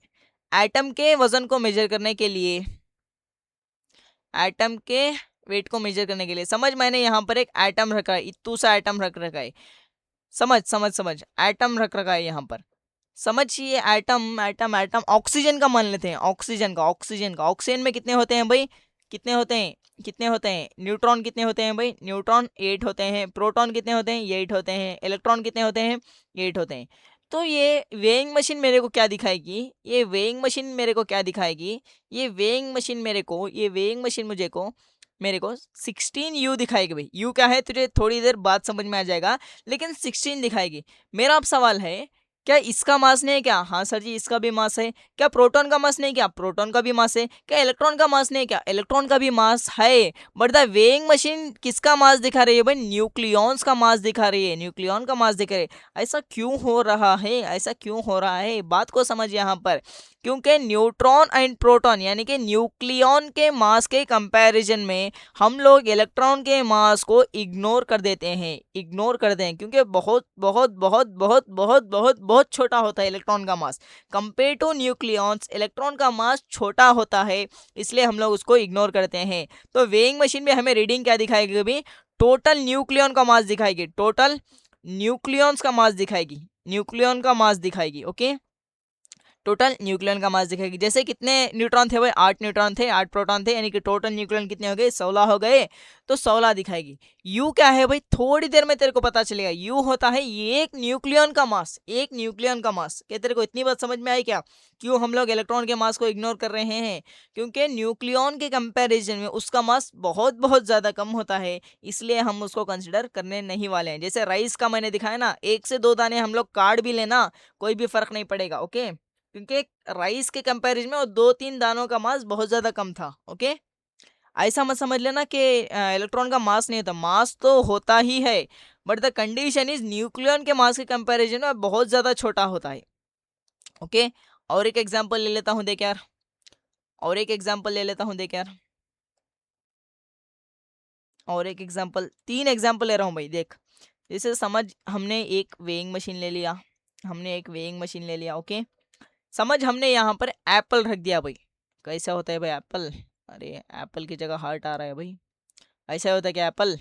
एटम के वजन को मेजर करने के लिए, एटम के वेट को मेजर करने के लिए, समझ, मैंने यहाँ पर एक एटम रखा है, इतू सा एटम रख रखा है। समझ एटम रख रखा है यहाँ पर। समझ, ये एटम ऑक्सीजन का मान लेते हैं, ऑक्सीजन में कितने होते हैं भाई, कितने होते हैं न्यूट्रॉन, कितने होते हैं भाई, न्यूट्रॉन 8 होते हैं। प्रोटॉन कितने होते हैं, 8 होते हैं। इलेक्ट्रॉन कितने होते हैं, 8 होते हैं। तो ये वेइंग मशीन मेरे को क्या दिखाएगी, ये वेइंग मशीन मेरे को 16U दिखाएगी भाई। यू क्या है तुझे थोड़ी देर बाद समझ में आ जाएगा, लेकिन 16 दिखाएगी। मेरा अब सवाल है, क्या इसका मास नहीं है क्या, हाँ सर जी इसका भी मास है। क्या प्रोटॉन का मास नहीं, क्या प्रोटॉन का भी मास है। क्या इलेक्ट्रॉन का मास नहीं, क्या इलेक्ट्रॉन का भी मास है। बट द वेइंग मशीन किसका मास दिखा रही है भाई, न्यूक्लियॉन्स का मास दिखा रही है, न्यूक्लियॉन का मास दिखा रही है। ऐसा क्यों हो रहा है, बात को समझ यहाँ पर। क्योंकि न्यूट्रॉन एंड प्रोटॉन यानी कि न्यूक्लियॉन के मास के कंपैरिजन में हम लोग इलेक्ट्रॉन के मास को इग्नोर कर देते हैं, क्योंकि बहुत बहुत बहुत बहुत बहुत बहुत बहुत छोटा होता है इलेक्ट्रॉन का मास कंपेयर टू न्यूक्लियॉन्स। इलेक्ट्रॉन का मास छोटा होता है, इसलिए हम लोग उसको इग्नोर करते हैं। तो वेइंग मशीन में हमें रीडिंग क्या दिखाएगी अभी, टोटल न्यूक्लियॉन का मास दिखाएगी, टोटल न्यूक्लियॉन्स का मास दिखाएगी, ओके। टोटल न्यूक्लियन का मास दिखाएगी। जैसे कितने न्यूट्रॉन थे भाई, 8 न्यूट्रॉन थे, 8 प्रोटॉन थे, यानी कि टोटल न्यूक्लियन कितने हो गए, 16 हो गए, तो 16 दिखाएगी। यू क्या है भाई, थोड़ी देर में तेरे को पता चलेगा। यू होता है एक न्यूक्लियन का मास, एक न्यूक्लियन का मास। क्या तेरे को इतनी बात समझ में आई क्या, क्यों हम लोग इलेक्ट्रॉन के मास को इग्नोर कर रहे हैं? क्योंकि न्यूक्लियन के कंपैरिजन में उसका मास बहुत बहुत ज्यादा कम होता है, इसलिए हम उसको कंसिडर करने नहीं वाले हैं। जैसे राइस का मैंने दिखाया ना, 1 से 2 दाने हम लोग काट भी लेना, कोई भी फर्क नहीं पड़ेगा, ओके। क्योंकि राइस के कंपैरिजन में वो 2-3 दानों का मास बहुत ज्यादा कम था, ओके। ऐसा मत समझ लेना कि इलेक्ट्रॉन का मास नहीं होता, मास तो होता ही है, but the condition is nucleon के मास के कंपैरिजन में बहुत ज्यादा छोटा होता है, ओके। और एक एग्जांपल ले लेता हूं, देख यार, और एक एग्जांपल ले लेता हूं, देख यार, और एक एग्जांपल, 3 एग्जांपल ले रहा हूं भाई, देख। जैसे समझ हमने एक वेइंग मशीन ले लिया, हमने एक वेइंग मशीन ले लिया, ओके। समझ हमने यहाँ पर एप्पल रख दिया भाई। कैसा होता है भाई एप्पल, अरे एप्पल की जगह हार्ट आ रहा है भाई, ऐसा होता है क्या एप्पल?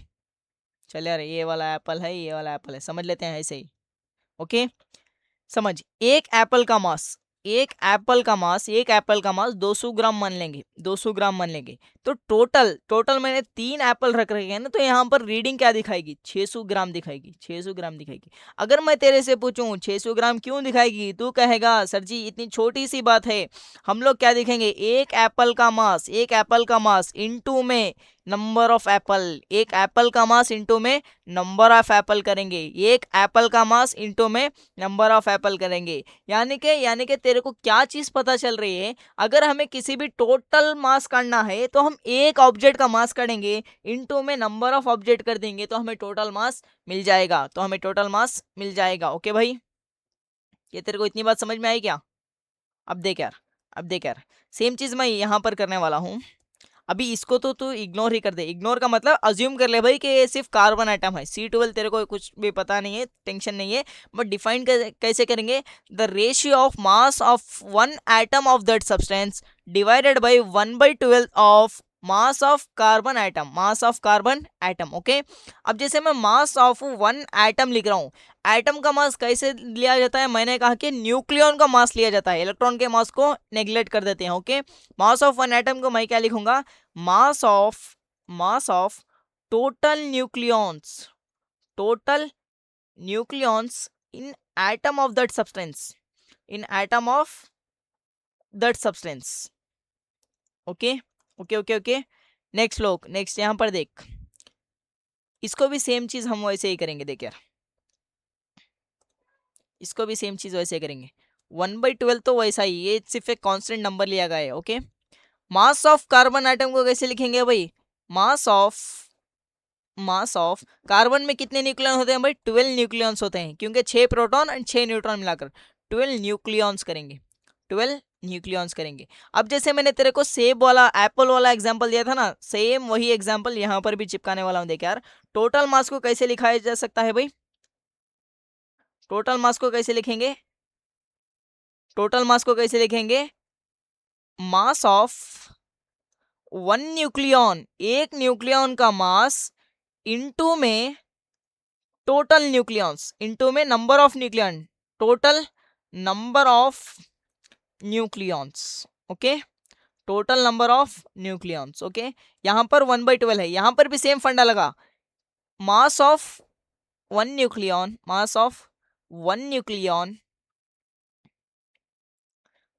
चल यार, ये वाला एप्पल है, ये वाला एप्पल है, समझ लेते हैं ऐसे ही, ओके। समझ, एक एप्पल का मास, एक एप्पल का मास, एक एप्पल का मास 200 ग्राम मान लेंगे, 200 ग्राम मान लेंगे। तो टोटल टोटल मैंने 3 एप्पल रख रखे हैं ना, तो यहाँ पर रीडिंग क्या दिखाएगी, 600 ग्राम दिखाएगी, 600 ग्राम दिखाएगी। अगर मैं तेरे से पूछूं 600 ग्राम क्यों दिखाएगी, तू कहेगा सर जी इतनी छोटी सी बात है। हम लोग क्या देखेंगे, एक एप्पल का मास, एक एप्पल का मास इनटू में नंबर ऑफ एप्पल, एक एप्पल का मास इनटू में नंबर ऑफ एप्पल करेंगे, एक एप्पल का मास इनटू में नंबर ऑफ एप्पल करेंगे। यानी कि तेरे को क्या चीज पता चल रही है, अगर हमें किसी भी टोटल मास काटना है तो हम एक ऑब्जेक्ट का मास काटेंगे, इनटू में नंबर ऑफ ऑब्जेक्ट कर देंगे, तो हमें टोटल मास मिल जाएगा, तो हमें टोटल मास मिल जाएगा, ओके भाई। ये तेरे को इतनी बात समझ में आई क्या? अब देख यार, अब देख यार, सेम चीज मैं यहाँ पर करने वाला हूँ। अभी इसको तो तू इग्नोर ही कर दे, इग्नोर का मतलब अज्यूम कर ले भाई कि ये सिर्फ कार्बन आइटम है, C12 तेरे को कुछ भी पता नहीं है, टेंशन नहीं है। बट डिफाइन कैसे करेंगे, the ratio of mass of one atom of that substance divided by 1/12 of mass of carbon atom, mass of carbon atom, okay. अब जैसे मैं मास ऑफ वन एटम लिख रहा हूँ, एटम का मास कैसे लिया जाता है, मैंने कहा कि न्यूक्लियन का मास लिया जाता है, इलेक्ट्रॉन के मास को नेग्लेक्ट कर देते हैं, okay. Mass of one atom को मैं क्या लिखूंगा, mass of total nucleons, total nucleons in atom of that substance, in atom of that substance, okay, okay okay okay. Next लोग, नेक्स्ट यहाँ पर देख, इसको भी सेम चीज हम वैसे ही करेंगे, देख यार, इसको भी सेम चीज वैसे करेंगे। 1/12 तो वैसा ही, ये सिर्फ एक कांस्टेंट नंबर लिया गया है, okay. Mass of carbon atom को कैसे लिखेंगे भाई, मास ऑफ कार्बन में कितने न्यूक्लियन होते हैं भाई, 12 न्यूक्लियंस होते हैं, क्योंकि 6 प्रोटॉन और 6 न्यूट्रॉन मिलाकर 12 न्यूक्लियंस करेंगे, 12 न्यूक्लियंस करेंगे। अब जैसे मैंने तेरे को सेब वाला एप्पल वाला एग्जांपल दिया था ना, सेम वही एग्जांपल यहाँ पर भी चिपकाने वाला हूँ, देख यार। टोटल मास को कैसे लिखाया जा सकता है भाई, टोटल मास को कैसे लिखेंगे, टोटल मास को कैसे लिखेंगे, मास ऑफ वन न्यूक्लियन, एक न्यूक्लियन का मास इनटू में टोटल न्यूक्लियंस, इनटू में number of nucleon, total number of nucleons, okay, total number of nucleons, okay. यहां पर 1/12 है, यहां पर भी सेम फंडा लगा, mass of one nucleon, mass of one nucleon,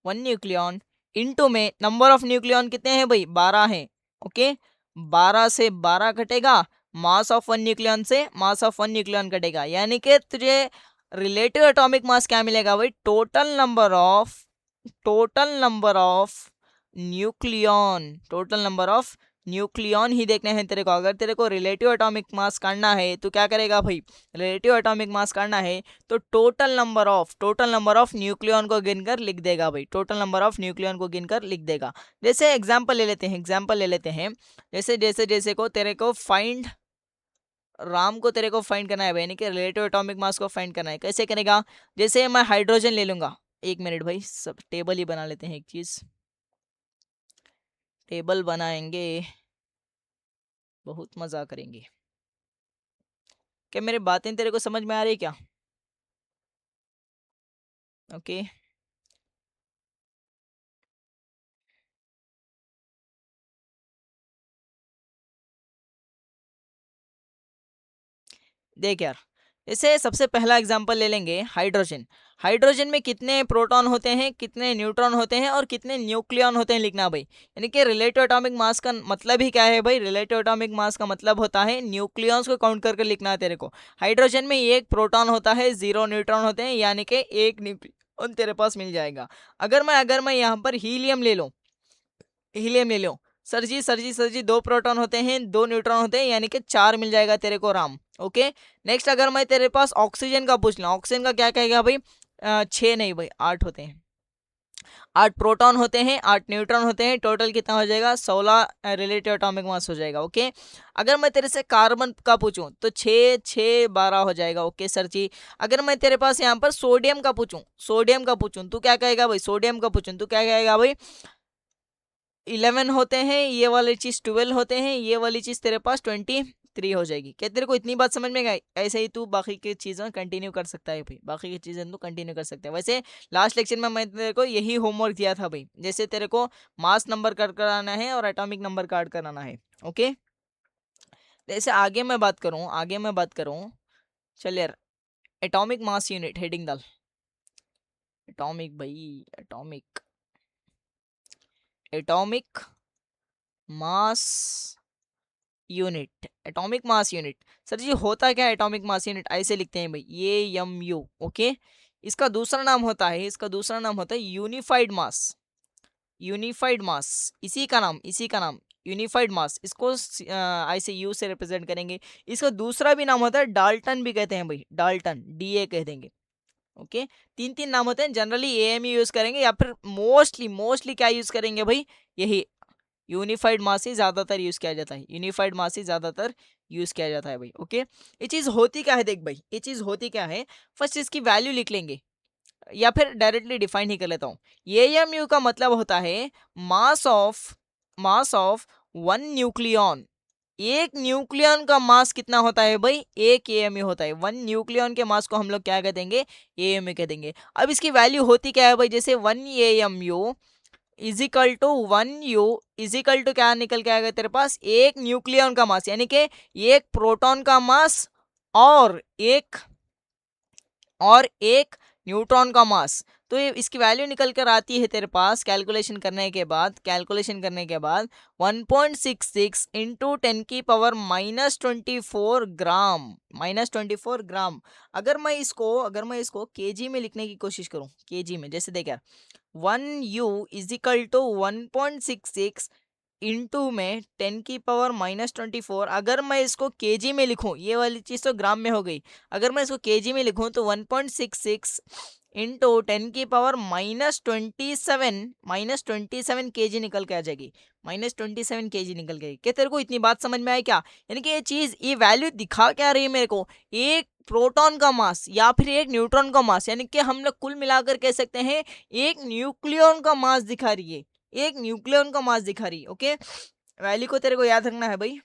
one nucleon into में नंबर ऑफ न्यूक्लियन कितने हैं भाई, 12 हैं, ओके। 12 से 12 कटेगा, मास ऑफ वन न्यूक्लियन से मास ऑफ वन न्यूक्लियन कटेगा, यानी कि तुझे रिलेटिव एटॉमिक मास क्या मिलेगा भाई, total number of nucleon, total number of nucleon ही देखने हैं तेरे को। अगर तेरे को रिलेटिव एटॉमिक मास काटना है तो क्या करेगा भाई, रिलेटिव एटॉमिक मास काटना है तो टोटल नंबर ऑफ न्यूक्लियन को गिनकर लिख देगा भाई, टोटल नंबर ऑफ न्यूक्लियन को गिनकर लिख देगा। जैसे एग्जांपल ले लेते हैं, एग्जांपल ले लेते हैं, जैसे जैसे जैसे को तेरे को फाइंड राम को तेरे को फाइंड करना है भाई, यानी कि रिलेटिव एटॉमिक मास को फाइंड करना है, कैसे करेगा, जैसे मैं हाइड्रोजन ले लूंगा, एक मिनट भाई, सब टेबल ही बना लेते हैं, एक चीज टेबल बनाएंगे, बहुत मजा करेंगे। क्या मेरी बातें तेरे को समझ में आ रही है क्या? ओके, देख यार, जैसे सबसे पहला एग्जांपल ले लेंगे हाइड्रोजन। हाइड्रोजन में कितने प्रोटॉन होते हैं, कितने न्यूट्रॉन होते हैं और कितने न्यूक्लियॉन होते हैं लिखना भाई। यानी कि रिलेटिव एटॉमिक मास का मतलब ही क्या है भाई, रिलेटिव एटॉमिक मास का मतलब होता है न्यूक्लियॉन्स को काउंट करके लिखना है तेरे को। हाइड्रोजन में एक प्रोटॉन होता है, 0 न्यूट्रॉन होते हैं, यानी कि एक न्यूक्लियॉन तेरे पास मिल जाएगा। अगर मैं यहाँ पर हीलियम ले लूँ, हीलियम ले लो, सर जी दो प्रोटॉन होते हैं, दो न्यूट्रॉन होते हैं, यानी कि 4 मिल जाएगा तेरे को राम। ओके, नेक्स्ट अगर मैं तेरे पास ऑक्सीजन का पूछ लूँ, ऑक्सीजन का क्या कहेगा भाई, 6 नहीं भाई 8 होते हैं, 8 प्रोटॉन होते हैं, 8 न्यूट्रॉन होते हैं, टोटल कितना हो जाएगा, 16 रिलेटिव एटॉमिक मास हो जाएगा। ओके, अगर मैं तेरे से कार्बन का पूछूं तो 6 6 12 हो जाएगा। ओके सर जी, अगर मैं तेरे पास यहाँ पर सोडियम का पूछूं तो क्या कहेगा भाई, सोडियम का पूछूं तो क्या कहेगा भाई, 11 होते हैं, ये वाली चीज 12 होते हैं, ये वाली चीज तेरे पास 23 हो जाएगी। क्या तेरे को इतनी बात समझ में गई? ऐसे ही तू बाकी की चीजें कंटिन्यू कर सकता है भाई, बाकी की चीजें तू कंटिन्यू कर सकता है। वैसे लास्ट लेक्चर में मैं तेरे को यही होमवर्क दिया था भाई, जैसे तेरे को मास नंबर काट कराना है और एटॉमिक नंबर काट कराना है। ओके, जैसे आगे मैं बात करूँ, चल यार, एटॉमिक मास यूनिट हेडिंग डाल, एटॉमिक भाई, atomic, atomic mass unit, atomic mass unit. Sir ji होता क्या है एटॉमिक मास यूनिट, ऐसे लिखते हैं भाई, ये एम यू। ओके, इसका दूसरा नाम होता है यूनिफाइड मास, यूनिफाइड मास, इसी का नाम यूनिफाइड मास, इसको ऐसे यू से रिप्रेजेंट करेंगे। इसका दूसरा भी नाम होता है डाल्टन भी कहते हैं भाई, डाल्टन, डीए कह देंगे। ओके, तीन तीन नाम होते हैं, जनरली एएमयू यूज करेंगे या फिर मोस्टली मोस्टली क्या यूज करेंगे भाई, यही यूनिफाइड मास ही ज्यादातर यूज किया जाता है, यूनिफाइड मास ही ज्यादातर यूज किया जाता है भाई। ओके, ये चीज होती क्या है, देख भाई ये चीज होती क्या है, फर्स्ट इसकी वैल्यू लिख लेंगे या फिर डायरेक्टली डिफाइन ही कर लेता हूँ। एएमयू का मतलब होता है मास ऑफ वन न्यूक्लियॉन। एक न्यूक्लियॉन का मास कितना होता है भाई, एक एएमयू होता है। वन न्यूक्लियॉन के मास को हम लोग क्या कह देंगे, एएमयू कह देंगे। अब इसकी वैल्यू होती क्या है भाई, जैसे 1 amu is equal to 1 u, is equal to क्या निकल के आएगा तेरे पास, एक न्यूक्लियन का मास, यानी कि एक प्रोटॉन का मास और एक न्यूट्रॉन का मास। तो ये इसकी वैल्यू निकल कर आती है तेरे पास, कैलकुलेशन करने के बाद 1.66 इंटू 10 की पावर -24 ग्राम, -24 ग्राम। अगर मैं इसको केजी में लिखने की कोशिश करूं, केजी में, जैसे देख यार, 1 U = 1.66 इंटू में 10 की पावर -24। अगर मैं इसको केजी में लिखूं, ये वाली चीज तो ग्राम में हो गई, अगर मैं इसको केजी में लिखूं तो 1.66 इंटू 10 की पावर -27, -27 केजी निकल के आ जाएगी, -27 केजी निकल गई। क्या तेरे को इतनी बात समझ में आई क्या? यानी कि ये वैल्यू दिखा क्या रही है मेरे को, एक प्रोटॉन का मास या फिर एक न्यूट्रॉन का मास, यानी कि हम लोग कुल मिलाकर कह सकते हैं एक न्यूक्लियन का मास दिखा रही है, एक न्यूक्लियन का मास दिखा रही है। ओके, वैल्यू को तेरे को याद रखना है भाई।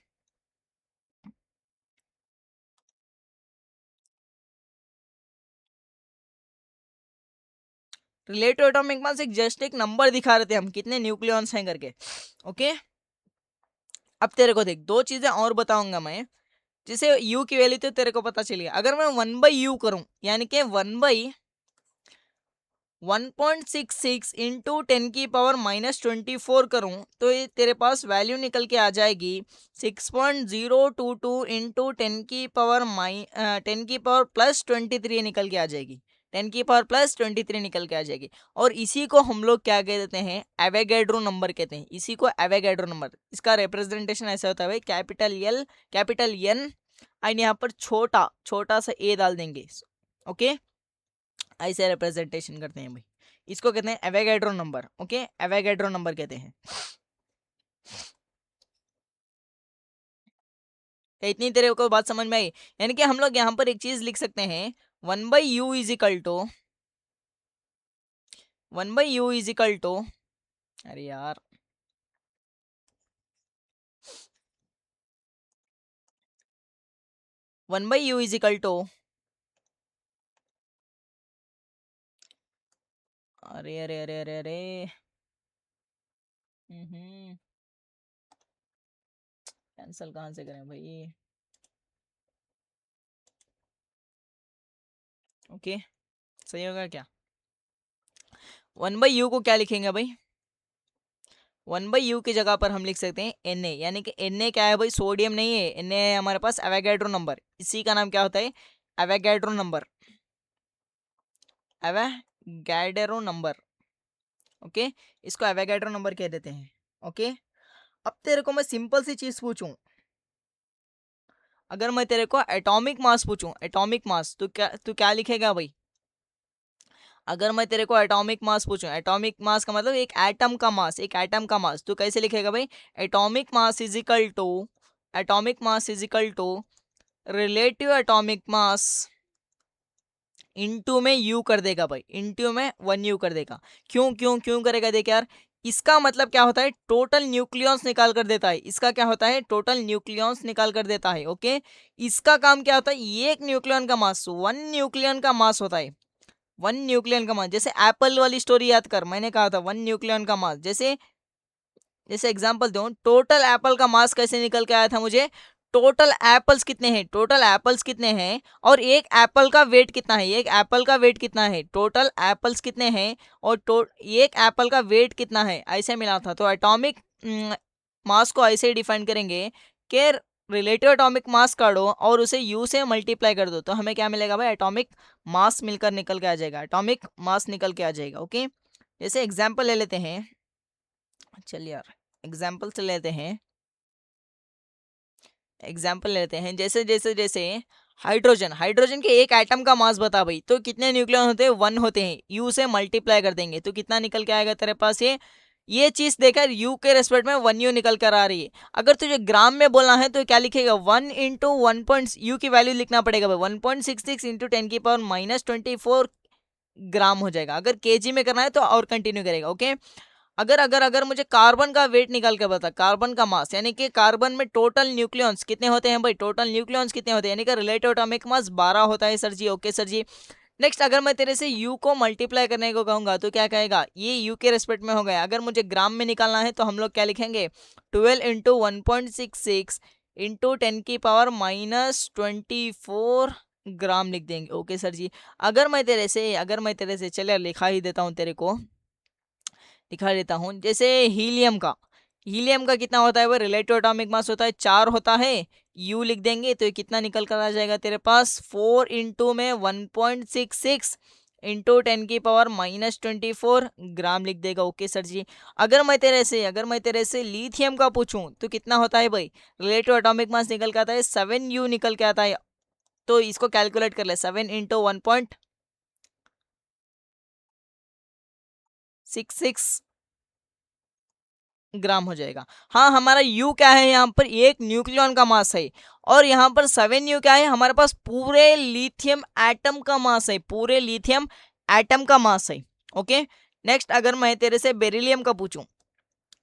रिलेटिव एटॉमिक मास एक जस्ट एक नंबर दिखा रहे थे हम, कितने न्यूक्लियॉन्स हैं करके। ओके, अब तेरे को देख दो चीजें और बताऊंगा मैं, जिसे यू की वैल्यू तो तेरे को पता चली। अगर मैं 1/u करूं, यानी कि 1/1.66 इंटू 10 की पावर -24 करूं, तो ये तेरे पास वैल्यू निकल के आ जाएगी 6.022 इंटू 10 की पावर +23 निकल के आ जाएगी, 10 की पावर +23 निकल के आ जाएगी। और इसी को हम लोग क्या कह देते हैं, एवोगैड्रो नंबर कहते हैं, इसी को एवोगैड्रो नंबर। इसका रिप्रेजेंटेशन ऐसा होता है भाई, capital L, capital N, and यहाँ पर छोटा छोटा सा ए डाल देंगे। ओके, ऐसे रिप्रेजेंटेशन करते हैं भाई, इसको कहते हैं Avogadro number. Okay, Avogadro number कहते हैं। तो इतनी तेरे को बात समझ में आई, यानी कि हम लोग यहाँ पर एक चीज लिख सकते हैं, 1/u इज इक्वल टू अरे यार, 1/u इज इक्वल टू, अरे अरे अरे अरे अरे, कैंसिल कहाँ से करें भाई, ओके, सही होगा क्या? 1/u को क्या लिखेंगे भाई? 1/u की जगह पर हम लिख सकते हैं Na, यानी कि Na क्या है भाई? सोडियम नहीं है, Na है हमारे पास एवोगैड्रो नंबर। इसी का नाम क्या होता है? Avogadro number, Avogadro number. Okay, इसको एवोगैड्रो नंबर कह देते हैं। ओके, अब तेरे को मैं सिंपल सी चीज पूछूं, अगर मैं तेरे को एटॉमिक मास पूछूं, एटॉमिक मास, तू क्या लिखेगा भाई? अगर मैं तेरे को एटॉमिक मास पूछूं, एटॉमिक मास का मतलब एक एटम का मास, एक एटम का मास, तू कैसे लिखेगा भाई? Atomic mass is equal to, atomic mass is equal to relative atomic mass into में यू कर देगा भाई, इनटू में 1u कर देगा। क्यों क्यों क्यों करेगा? देख यार, इसका मतलब क्या होता है? टोटल न्यूक्लियॉन्स निकाल कर देता है। इसका क्या होता है? टोटल न्यूक्लियॉन्स निकाल कर देता है। ओके, इसका काम क्या होता है? एक न्यूक्लियन का मास, 1 न्यूक्लियन का मास होता है। 1 न्यूक्लियन का मास, जैसे एप्पल वाली स्टोरी याद कर, मैंने कहा था 1 न्यूक्लियन का मास। जैसे जैसे एग्जांपल दूं, टोटल एप्पल का मास कैसे निकल के आया था मुझे? टोटल एप्पल्स कितने हैं, टोटल एप्पल्स कितने हैं और एक एप्पल का वेट कितना है, एक एप्पल का वेट कितना है, टोटल एप्पल्स कितने हैं और एक एप्पल का वेट कितना है, ऐसे मिला था। तो एटॉमिक मास को ऐसे ही डिफाइन करेंगे कि रिलेटिव एटॉमिक मास काढो और उसे यू से मल्टीप्लाई कर दो, तो हमें क्या मिलेगा भाई? एटॉमिक मास मिलकर निकल के आ जाएगा, एटॉमिक मास निकल के आ जाएगा। ओके, जैसे एग्जाम्पल ले लेते हैं, चल यार एग्जाम्पल से लेते हैं, एग्जाम्पल लेते हैं, जैसे हाइड्रोजन, हाइड्रोजन के एक एटम का मास बता भाई, तो कितने न्यूक्लियन होते हैं? 1 होते हैं। यू से मल्टीप्लाई कर देंगे तो कितना निकल के आएगा तेरे पास? ये चीज देखकर यू के रेस्पेक्ट में 1u निकल कर आ रही है। अगर तुझे ग्राम में बोलना है तो क्या लिखेगा? 1 इंटू 1 यू की वैल्यू लिखना पड़ेगा भाई, 1.66 इंटू 10⁻24 ग्राम हो जाएगा। अगर केजी में करना है तो और कंटिन्यू करेगा। ओके, अगर अगर अगर मुझे कार्बन का वेट निकाल के बता, कार्बन का मास, यानी कि कार्बन में टोटल न्यूक्लियॉन्स कितने होते हैं भाई? टोटल न्यूक्लियॉन्स कितने होते हैं, यानी कि रिलेटिव एटॉमिक मास 12 होता है सर जी। ओके सर जी। नेक्स्ट, अगर मैं तेरे से यू को मल्टीप्लाई करने को कहूंगा तो क्या कहेगा? ये यू के रेस्पेक्ट में हो गया। अगर मुझे ग्राम में निकालना है तो हम लोग क्या लिखेंगे? 12 इंटू 1.66 इंटू 10⁻24 ग्राम लिख देंगे। ओके सर जी। अगर मैं तेरे से चले लिखा ही देता हूँ तेरे को, दिखा देता हूँ। जैसे हीलियम का, हीलियम का कितना होता है वो? रिलेटिव एटॉमिक मास होता है 4 होता है। यू लिख देंगे तो ये कितना निकल कर आ जाएगा तेरे पास? 4 इंटू में 1.66 इंटू 10⁻24 ग्राम लिख देगा। ओके सर जी। अगर मैं तेरे से लिथियम का पूछूं तो कितना होता है भाई? रिलेटिव एटॉमिक मास निकल के आता है 7u निकल के आता है। तो इसको कैलकुलेट कर ले, 7 इंटू 1.66 ग्राम हो जाएगा। हाँ, हमारा यू क्या है? यहाँ पर एक न्यूक्लियॉन का मास है और यहाँ पर 7u क्या है? हमारे पास पूरे लिथियम एटम का मास है, पूरे लिथियम एटम का मास है। ओके, नेक्स्ट, अगर मैं तेरे से बेरिलियम का पूछूं,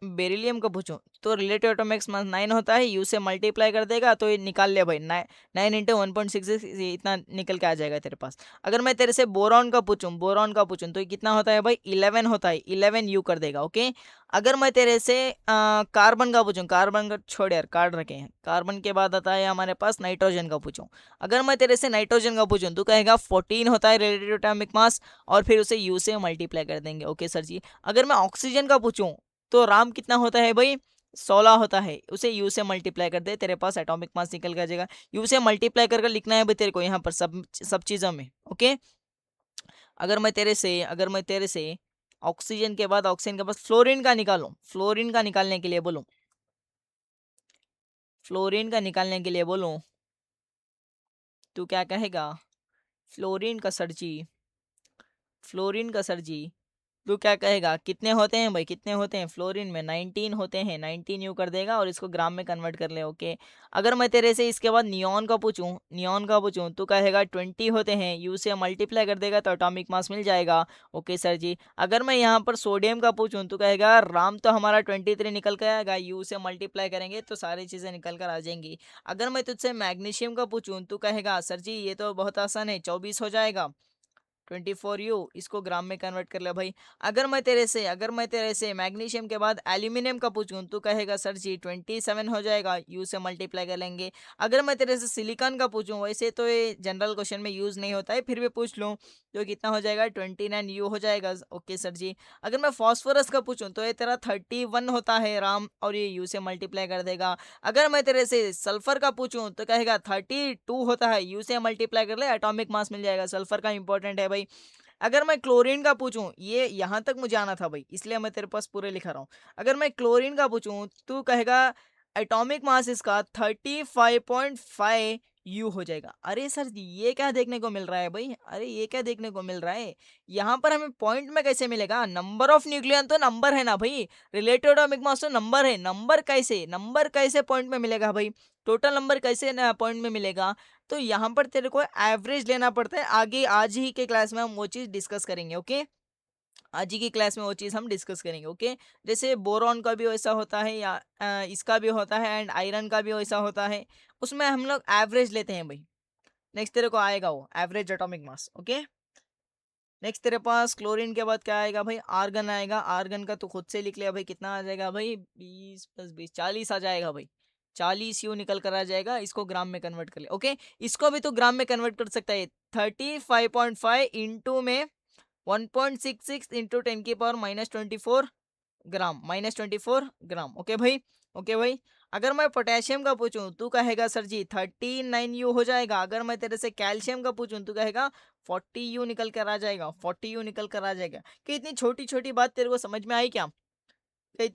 बेरिलियम का पूछूं तो रिलेटिव एटॉमिक मास 9 होता है। यू से मल्टीप्लाई कर देगा तो ये निकाल ले भाई, 9 इंटू 1.66 इतना निकल के आ जाएगा तेरे पास। अगर मैं तेरे से बोरॉन का पूछूं, बोरॉन का पूछूं तो ये कितना होता है भाई? 11 होता है, 11 यू कर देगा। ओके, अगर मैं तेरे से कार्बन का पूछूं, कार्बन का छोड़ यार, कार्ड रखे हैं, कार्बन के बाद आता है हमारे पास नाइट्रोजन का पूछूं। अगर मैं तेरे से नाइट्रोजन का पूछूं तो कहेगा 14 होता है रिलेटिव एटॉमिक मास और फिर उसे यू से मल्टीप्लाई कर देंगे। ओके सर जी। अगर मैं ऑक्सीजन का पूछूं तो राम कितना होता है भाई? 16 होता है। उसे यू से मल्टीप्लाई कर दे, तेरे पास एटॉमिक मास निकल के आ जाएगा। यू से मल्टीप्लाई कर लिखना है भाई तेरे को यहाँ पर सब सब चीजों में। ओके, अगर मैं तेरे से ऑक्सीजन के बाद, ऑक्सीजन के बाद फ्लोरीन का निकालूं, फ्लोरीन का निकालने के लिए बोलूं, फ्लोरीन का निकालने के लिए बोलूं तो क्या कहेगा? फ्लोरीन का सर जी, फ्लोरीन का सर जी, तू क्या कहेगा? कितने होते हैं भाई, कितने होते हैं फ्लोरीन में? 19 होते हैं, 19 यू कर देगा और इसको ग्राम में कन्वर्ट कर ले। ओके, अगर मैं तेरे से इसके बाद नियॉन का पूछूं, नियॉन का पूछूं तो कहेगा 20 होते हैं। यू से मल्टीप्लाई कर देगा तो एटॉमिक मास मिल जाएगा। ओके सर जी। अगर मैं यहाँ पर सोडियम का पूछूं तो कहेगा राम तो हमारा 23 निकल कर आएगा, यू से मल्टीप्लाई करेंगे तो सारी चीज़ें निकल कर आ जाएंगी। अगर मैं तुझसे मैग्नीशियम का पूछूं तो कहेगा सर जी ये तो बहुत आसान है, 24 हो जाएगा। 24U, इसको ग्राम में कन्वर्ट कर ले भाई। अगर मैं तेरे से मैग्नीशियम के बाद एल्यूमिनियम का पूछूं तो कहेगा सर जी 27 हो जाएगा, यू से मल्टीप्लाई कर लेंगे। अगर मैं तेरे से सिलिकॉन का पूछूं, वैसे तो ये जनरल क्वेश्चन में यूज नहीं होता है, फिर भी पूछ लूं तो कितना हो जाएगा, 29U हो जाएगा। ओके सर जी। अगर मैं फॉस्फोरस का पूछूं तो ये तेरा 31 होता है राम, और ये यू से मल्टीप्लाई कर देगा। अगर मैं तेरे से सल्फर का पूछूं तो कहेगा 32 होता है, यू से मल्टीप्लाई कर ले, एटॉमिक मास मिल जाएगा। सल्फर का इंपॉर्टेंट है भाई। अगर मैं क्लोरीन का पूछूं, ये यहाँ तक मुझे आना था भाई, इसलिए मैं तेरे पास पूरे लिखा रहा हूँ। अगर मैं क्लोरीन का पूछूं तो कहेगा एटॉमिक मास इसका 35.5 U हो जाएगा। अरे सर जी, ये क्या देखने को मिल रहा है भाई, अरे ये क्या देखने को मिल रहा है। यहाँ पर हमें पॉइंट में कैसे मिलेगा, नंबर ऑफ न्यूक्लियन तो नंबर है ना भाई, रिलेटेड एटॉमिक मास तो नंबर है, नंबर कैसे पॉइंट में मिलेगा भाई, टोटल नंबर कैसे पॉइंट में मिलेगा। तो यहाँ पर तेरे को एवरेज लेना पड़ता है। आगे आज ही के क्लास में हम वो चीज़ डिस्कस करेंगे। ओके, आज ही की क्लास में वो चीज़ हम डिस्कस करेंगे। ओके, जैसे बोरॉन का भी वैसा होता है, या इसका भी होता है, एंड आयरन का भी वैसा होता है, उसमें हम लोग एवरेज लेते हैं भाई। नेक्स्ट तेरे को आएगा वो average atomic mass. Okay, next तेरे पास क्लोरीन के बाद क्या आएगा भाई, आर्गन आएगा। आर्गन का तो खुद से लिख लिया भाई, कितना आ जाएगा भाई, 20 + 20 40 आ जाएगा भाई। 40U निकल कर आ जाएगा, इसको ग्राम में कन्वर्ट कर ले। ओके, इसको भी तो ग्राम में कन्वर्ट कर सकता है। 35.5 इंटू में 1.66 इंटू 10⁻24 ग्राम, -24 ग्राम। ओके भाई, ओके भाई। अगर मैं पोटेशियम का पूछूं तू कहेगा सर जी 39U हो जाएगा। अगर मैं तेरे से कैल्शियम का पूछूं तू कहेगा 40U निकल कर आ जाएगा, 40U निकल कर आ जाएगा। कि इतनी छोटी छोटी बात तेरे को समझ में आई क्या, क्या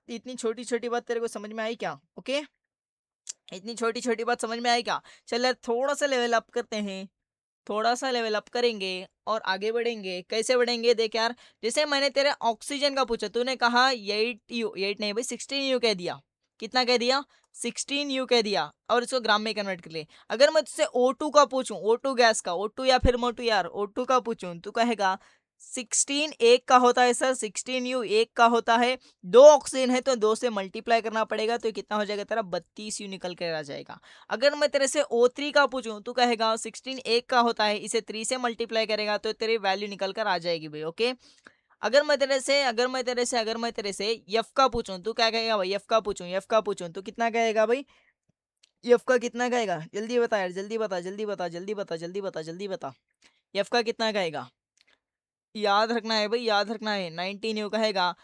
इतनी छोटी छोटी बात तेरे को समझ में आई क्या। ओके, इतनी छोटी छोटी बात समझ में आई क्या। चल यार, थोड़ा सा लेवल अप करते हैं, थोड़ा सा लेवल अप करेंगे और आगे बढ़ेंगे। कैसे बढ़ेंगे देख यार, जैसे मैंने तेरे ऑक्सीजन का पूछा, तूने कहा 8U, 8 नहीं भाई 16U कह दिया। कितना कह दिया, 16U कह दिया, और इसको ग्राम में कन्वर्ट कर ले। अगर मैं तुझसे O2 का पूछूं, O2 गैस का, O2 या फिर मोटू यार, O2 का पूछूं तू कहेगा 16 एक का होता है सर, 16U एक का होता है। दो ऑक्सीजन है तो दो से मल्टीप्लाई करना पड़ेगा, तो कितना हो जाएगा तेरा, 32U निकल कर आ जाएगा। अगर मैं तेरे से O3 का पूछूं तो कहेगा 16 एक का होता है, इसे 3 से मल्टीप्लाई करेगा तो तेरी वैल्यू निकल कर आ जाएगी भाई। ओके, अगर मैं तेरे से F का पूछूं तो क्या कहेगा भाई, F का पूछूं तो कितना कहेगा भाई, F का कितना कहेगा, जल्दी बता यार, जल्दी बता, जल्दी बता, जल्दी बता, जल्दी बता, जल्दी बता। F का कितना कहेगा, याद रखना है भाई, याद रखना है, 19U कहेगा।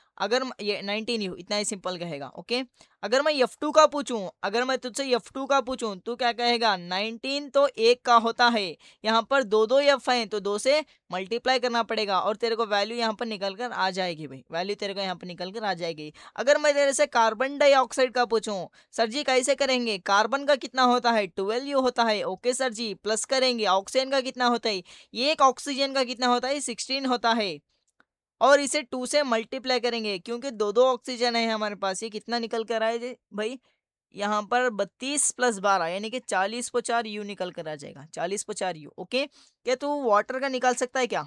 ये 19U इतना ही सिंपल कहेगा। ओके, अगर मैं F2 का पूछूं, अगर मैं तुझसे F2 का पूछूं तो क्या कहेगा, 19 तो एक का होता है। यहाँ पर दो दो F है तो दो से मल्टीप्लाई करना पड़ेगा, और तेरे को वैल्यू यहाँ पर निकल कर आ जाएगी भाई, वैल्यू तेरे को यहाँ पर निकल कर आ जाएगी। अगर मैं तेरे से कार्बन डाइऑक्साइड का पूछूं, सर जी कैसे करेंगे, कार्बन का कितना होता है, 12U होता है। ओके सर जी, प्लस करेंगे, ऑक्सीजन का कितना होता है, ये एक ऑक्सीजन का कितना होता है, 16 होता है। और इसे 2 से मल्टीप्लाई करेंगे, क्योंकि दो दो ऑक्सीजन है हमारे पास, ये कितना निकल कर आए भाई, यहाँ पर 32 + 12 यानी कि 40/4U निकल कर आ जाएगा, 40/4U। ओके, क्या तू वाटर का निकाल सकता है क्या,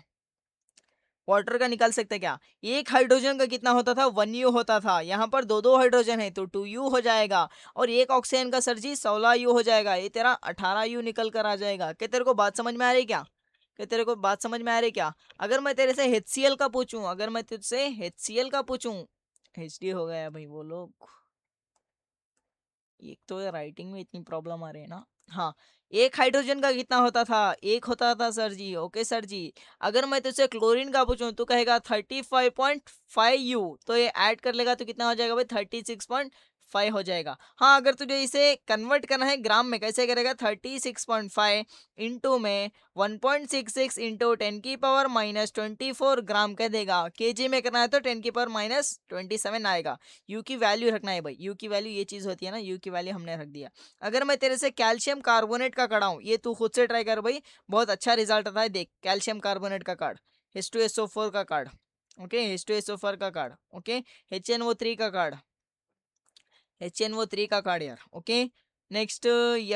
वाटर का निकाल सकते हैं क्या। एक हाइड्रोजन का कितना होता था, 1U होता था। यहाँ पर दो दो हाइड्रोजन है तो 2U हो जाएगा, और एक ऑक्सीजन का सर जी 16U हो जाएगा, ये तेरा 18U निकल कर आ जाएगा। क्या तेरे को बात समझ में आ रही क्या, क्या तेरे को बात समझ में आ रही क्या। अगर मैं तेरे से HCl का पूछूं, अगर मैं तुझसे HCl का पूछूं, HD हो गया भाई वो लोग, एक तो राइटिंग में इतनी प्रॉब्लम आ रही है ना। हाँ, एक हाइड्रोजन का कितना होता था, एक होता था सर जी। ओके सर जी। अगर मैं तुझसे क्लोरीन का पूछूं तो कहेगा 35.5U, तो ये ऐड कर लेगा तो कितना हो जाएगा भाई, 36.5 हो जाएगा। हाँ, अगर तुझे इसे कन्वर्ट करना है ग्राम में, कैसे करेगा, 36.5 इंटू में 1.66 इंटू 10⁻24 ग्राम कह देगा। केजी में करना है तो 10⁻27 आएगा। यू की वैल्यू रखना है भाई, यू की वैल्यू ये चीज होती है ना, यू की वैल्यू हमने रख दिया। अगर मैं तेरे से कैल्शियम कार्बोनेट का कराऊं, ये तू खुद से ट्राई कर भाई, बहुत अच्छा रिजल्ट आता है। देख, कैल्शियम कार्बोनेट का कार्ड, H2SO4 का कार्ड, ओके, H2SO4 का कार्ड, ओके, HNO3 का कार्ड, HNO3 का कार्ड यार। ओके, नेक्स्ट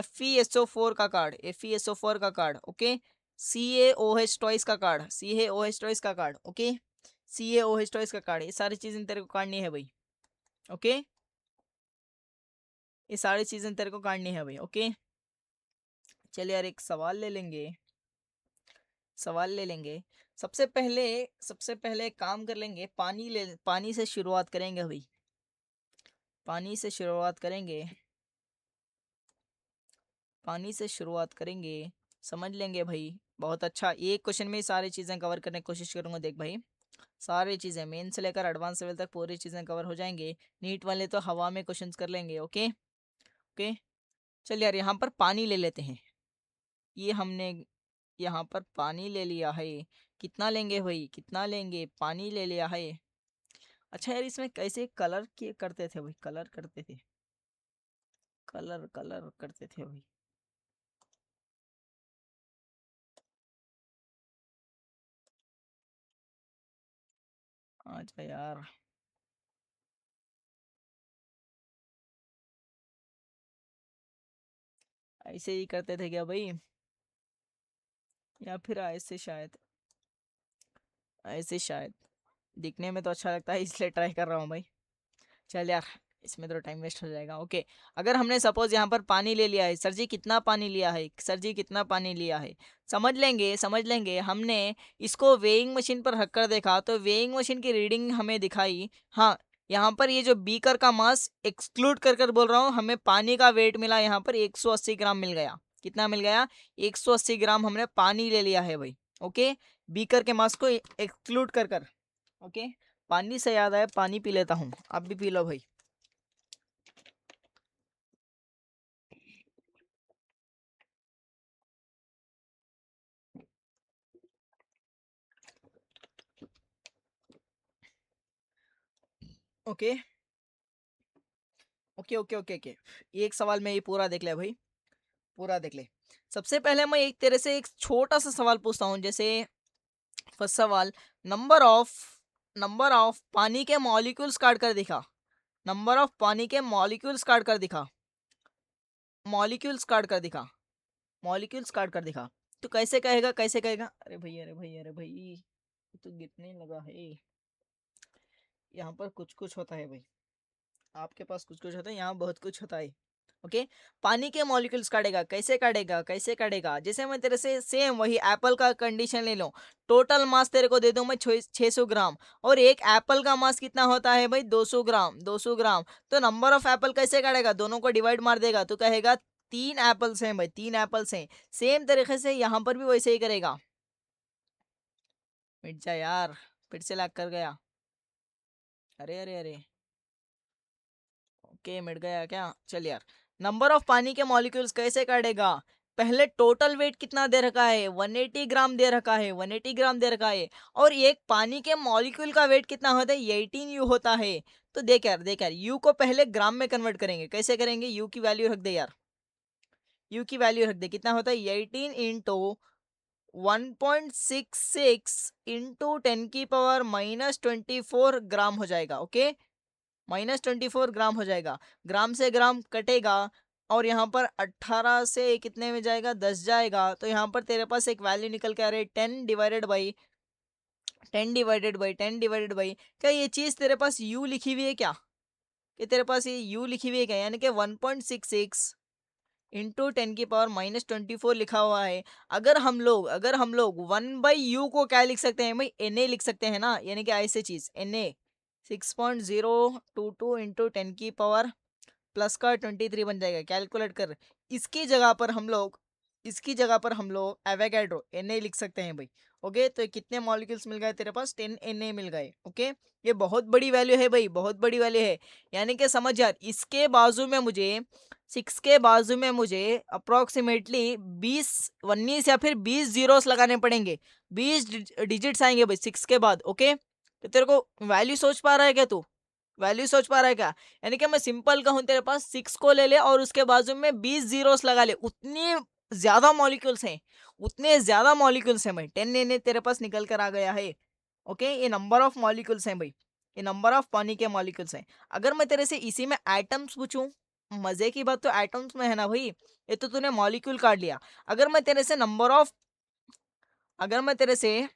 FeSO4 का कार्ड, FeSO4 का कार्ड, ओके, CaOH ट्वाइस का कार्ड, CaOH ट्वाइस का कार्ड, ओके, CaOH ट्वाइस का कार्ड। ये सारी चीजें तेरे को काटनी है भाई। ओके, ये सारी चीजें तेरे को काटनी है भाई। ओके, चल यार, एक सवाल ले लेंगे। सवाल ले लेंगे। सबसे पहले एक काम कर लेंगे, पानी से शुरुआत करेंगे भाई। पानी से शुरुआत करेंगे। पानी से शुरुआत करेंगे। समझ लेंगे भाई। बहुत अच्छा, एक क्वेश्चन में ही सारी चीज़ें कवर करने की कोशिश करूंगा। देख भाई, सारी चीज़ें मेन से लेकर एडवांस लेवल तक पूरी चीज़ें कवर हो जाएंगे। नीट वाले तो हवा में क्वेश्चंस कर लेंगे। Okay okay. चल यार, यहाँ पर पानी ले लेते हैं। ये हमने यहाँ पर पानी ले लिया है। कितना लेंगे भाई, कितना लेंगे, पानी ले लिया है। अच्छा यार, इसमें कैसे कलर किए करते थे भाई, कलर करते थे, कलर कलर करते थे भाई। अच्छा यार, ऐसे ही करते थे क्या भाई, या फिर ऐसे शायद, ऐसे शायद। दिखने में तो अच्छा लगता है इसलिए ट्राई कर रहा हूँ भाई। चल यार, इसमें तो टाइम वेस्ट हो जाएगा। ओके, अगर हमने सपोज यहाँ पर पानी ले लिया है, सर जी कितना पानी लिया है, सर जी कितना पानी लिया है, समझ लेंगे समझ लेंगे। हमने इसको वेइंग मशीन पर रख कर देखा तो वेइंग मशीन की रीडिंग हमें दिखाई। हाँ, यहाँ पर ये जो बीकर का मास एक्सक्लूड कर कर बोल रहा हूँ, हमें पानी का वेट मिला यहाँ पर 180 ग्राम मिल गया। कितना मिल गया, 180 ग्राम हमने पानी ले लिया है भाई। ओके, बीकर के मास को एक्सक्लूड कर कर। ओके, पानी से याद आया, पानी पी लेता हूँ, आप भी पी लो भाई। Okay okay okay okay okay. एक सवाल में ये पूरा देख ले भाई, पूरा देख ले। सबसे पहले मैं एक तेरे से एक छोटा सा सवाल पूछता हूँ। जैसे फर्स्ट सवाल, नंबर ऑफ नंबर ऑफ पानी के मॉलिक्यूल्स काट कर दिखा। नंबर ऑफ पानी के मॉलिक्यूल्स काट कर दिखा। मॉलिक्यूल्स काट कर दिखा। मॉलिक्यूल्स काट कर दिखा। तो कैसे कहेगा, कैसे कहेगा। अरे भाई अरे भाई अरे भाई, ये तो गिरने लगा है। यहाँ पर कुछ कुछ होता है भाई, आपके पास कुछ कुछ होता है, यहाँ बहुत कुछ होता है। ओके, पानी के मॉलिक्यूल्स काटेगा, कैसे काटेगा, कैसे काटेगा। जैसे मैं तेरे से सेम वही एप्पल का कंडीशन ले लूं। टोटल मास तेरे को दे दूं मैं 600 ग्राम, और एक एप्पल का मास कितना होता है भाई, 200 ग्राम, 200 ग्राम। तो नंबर ऑफ एप्पल कैसे काटेगा, दोनों को डिवाइड मार देगा तो कहेगा 3 एप्पल्स हैं भाई, 3 एप्पल्स हैं। सेम तरीके से यहाँ पर भी वैसे ही करेगा। मिट जा यार, फिर से लैग कर गया। अरे अरे अरे, ओके मिट गया क्या। चल यार, नंबर ऑफ पानी के मॉलिक्यूल्स कैसे काटेगा। पहले टोटल वेट कितना दे रखा है, 180 ग्राम दे रखा है, 180 ग्राम दे रखा है। और एक पानी के मॉलिक्यूल का वेट कितना होता है, 18 यू होता है। तो देख यार, देख यार, यू को पहले ग्राम में कन्वर्ट करेंगे। कैसे करेंगे, यू की वैल्यू रख दे यार, यू की वैल्यू रख दे। कितना होता है, 18 इंटू 1.66 इंटू 10 की पावर -24 ग्राम हो जाएगा। ओके, -24 ग्राम हो जाएगा। ग्राम से ग्राम कटेगा, और यहाँ पर 18 से कितने में जाएगा, 10 जाएगा। तो यहाँ पर तेरे पास एक वैल्यू निकल के आ रही है, 10 divided by 10 divided by 10 divided by. क्या ये चीज़ तेरे पास यू लिखी हुई है क्या, कि तेरे पास ये यू लिखी हुई है क्या, यानी कि 1.66 इंटू 10 की पावर -24 लिखा हुआ है। अगर हम लोग 1/u को क्या लिख सकते हैं भाई, एन ए लिख सकते हैं ना, यानी कि ऐसे चीज एन ए 6.022 इंटू 10 की पावर प्लस का 23 बन जाएगा। कैलकुलेट कर, इसकी जगह पर हम लोग इसकी जगह पर हम लोग एवोगैड्रो एन ए लिख सकते हैं भाई। ओके, तो कितने मॉलिक्यूल्स मिल गए तेरे पास, 10 एन ए मिल गए। ओके, ये बहुत बड़ी वैल्यू है भाई, बहुत बड़ी वैल्यू है। यानी कि समझ यार, इसके बाजू में मुझे 6 के बाजू में मुझे अप्रोक्सीमेटली 20 19 या फिर 20 जीरोस लगाने पड़ेंगे। 20 डिजिट्स आएंगे भाई 6 के बाद। ओके, तो तेरे को वैल्यू सोच पा रहा है क्या तू, वैल्यू सोच पा रहा है क्या। यानी कि मैं सिंपल कहूँ, तेरे पास 6 को ले ले और उसके बाजू में 20 जीरोस लगा ले, उतनी ज्यादा मॉलिक्यूल्स हैं, उतने ज्यादा मॉलिक्यूल्स हैं भाई। 10 एन तेरे पास निकल कर आ गया है। ओके, ये नंबर ऑफ मॉलिक्यूल्स हैं भाई, ये नंबर ऑफ पानी के मॉलिक्यूल्स हैं। अगर मैं तेरे से इसी में एटम्स पूछूं, मजे की बात तो एटम्स में है ना भाई, ये तो तूने मॉलिक्यूल काट लिया। अगर मैं तेरे से नंबर ऑफ अगर मैं तेरे से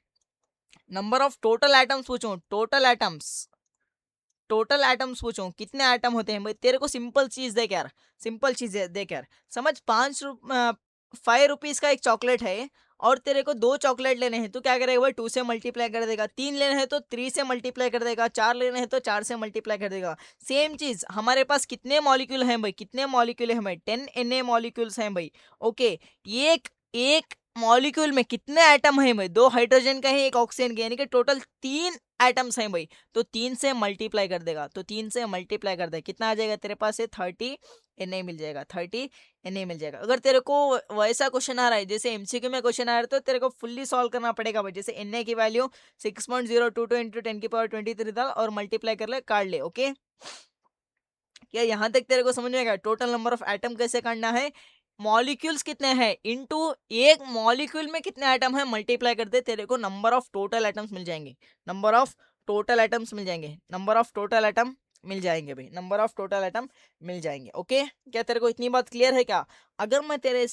नंबर ऑफ टोटल एटम्स पूछूं, टोटल एटम्स पूछूं कितने एटम होते हैं भाई, तेरे को सिंपल चीज देख यार, सिंपल चीज देख यार। समझ, ₹5 का एक चॉकलेट है और तेरे को 2 चॉकलेट लेने हैं, तो क्या करेगा भाई? 2 से मल्टीप्लाई कर देगा। 3 लेने हैं तो 3 से मल्टीप्लाई कर देगा। 4 लेने हैं तो 4 से मल्टीप्लाई कर देगा। सेम चीज़ हमारे पास कितने मॉलिक्यूल हैं भाई? कितने मॉलिक्यूल हैं भाई? 10 Na मॉलिक्यूल्स हैं भाई। ओके, एक एक मॉलिक्यूल में कितने एटम हैं भाई? 2 हाइड्रोजन का है, 1 ऑक्सीजन का, यानी कि टोटल 3 एटम्स हैं भाई। तो 3 से मल्टीप्लाई कर देगा, तो 3 से मल्टीप्लाई कर दे, कितना आ जाएगा तेरे पास? से 30 Na मिल जाएगा। 30 Na मिल जाएगा। अगर तेरे को वैसा क्वेश्चन आ रहा है जैसे एमसीक्यू में क्वेश्चन आ रहा है, तो तेरे को फुल्ली सॉल्व करना पड़ेगा भाई। जैसे Na की वैल्यू 6.022 इंटू 10 की पावर 23 डाल और मल्टीप्लाई कर ले, काट ले। ओके, क्या यहाँ तक तेरे को समझ में आएगा? टोटल नंबर ऑफ एटम कैसे काटना है, मॉलिक्यूल्स कितने हैं इनटू एक मॉलिक्यूल में कितने एटम है, मल्टीप्लाई कर दे, तेरे को नंबर ऑफ टोटल एटम्स मिल जाएंगे। नंबर ऑफ टोटल एटम्स मिल जाएंगे। नंबर ऑफ टोटल एटम मिल जाएंगे भाई। नंबर ऑफ टोटल एटम मिल जाएंगे। ओके, क्या तेरे को इतनी बात क्लियर है क्या? अगर मैं तेरे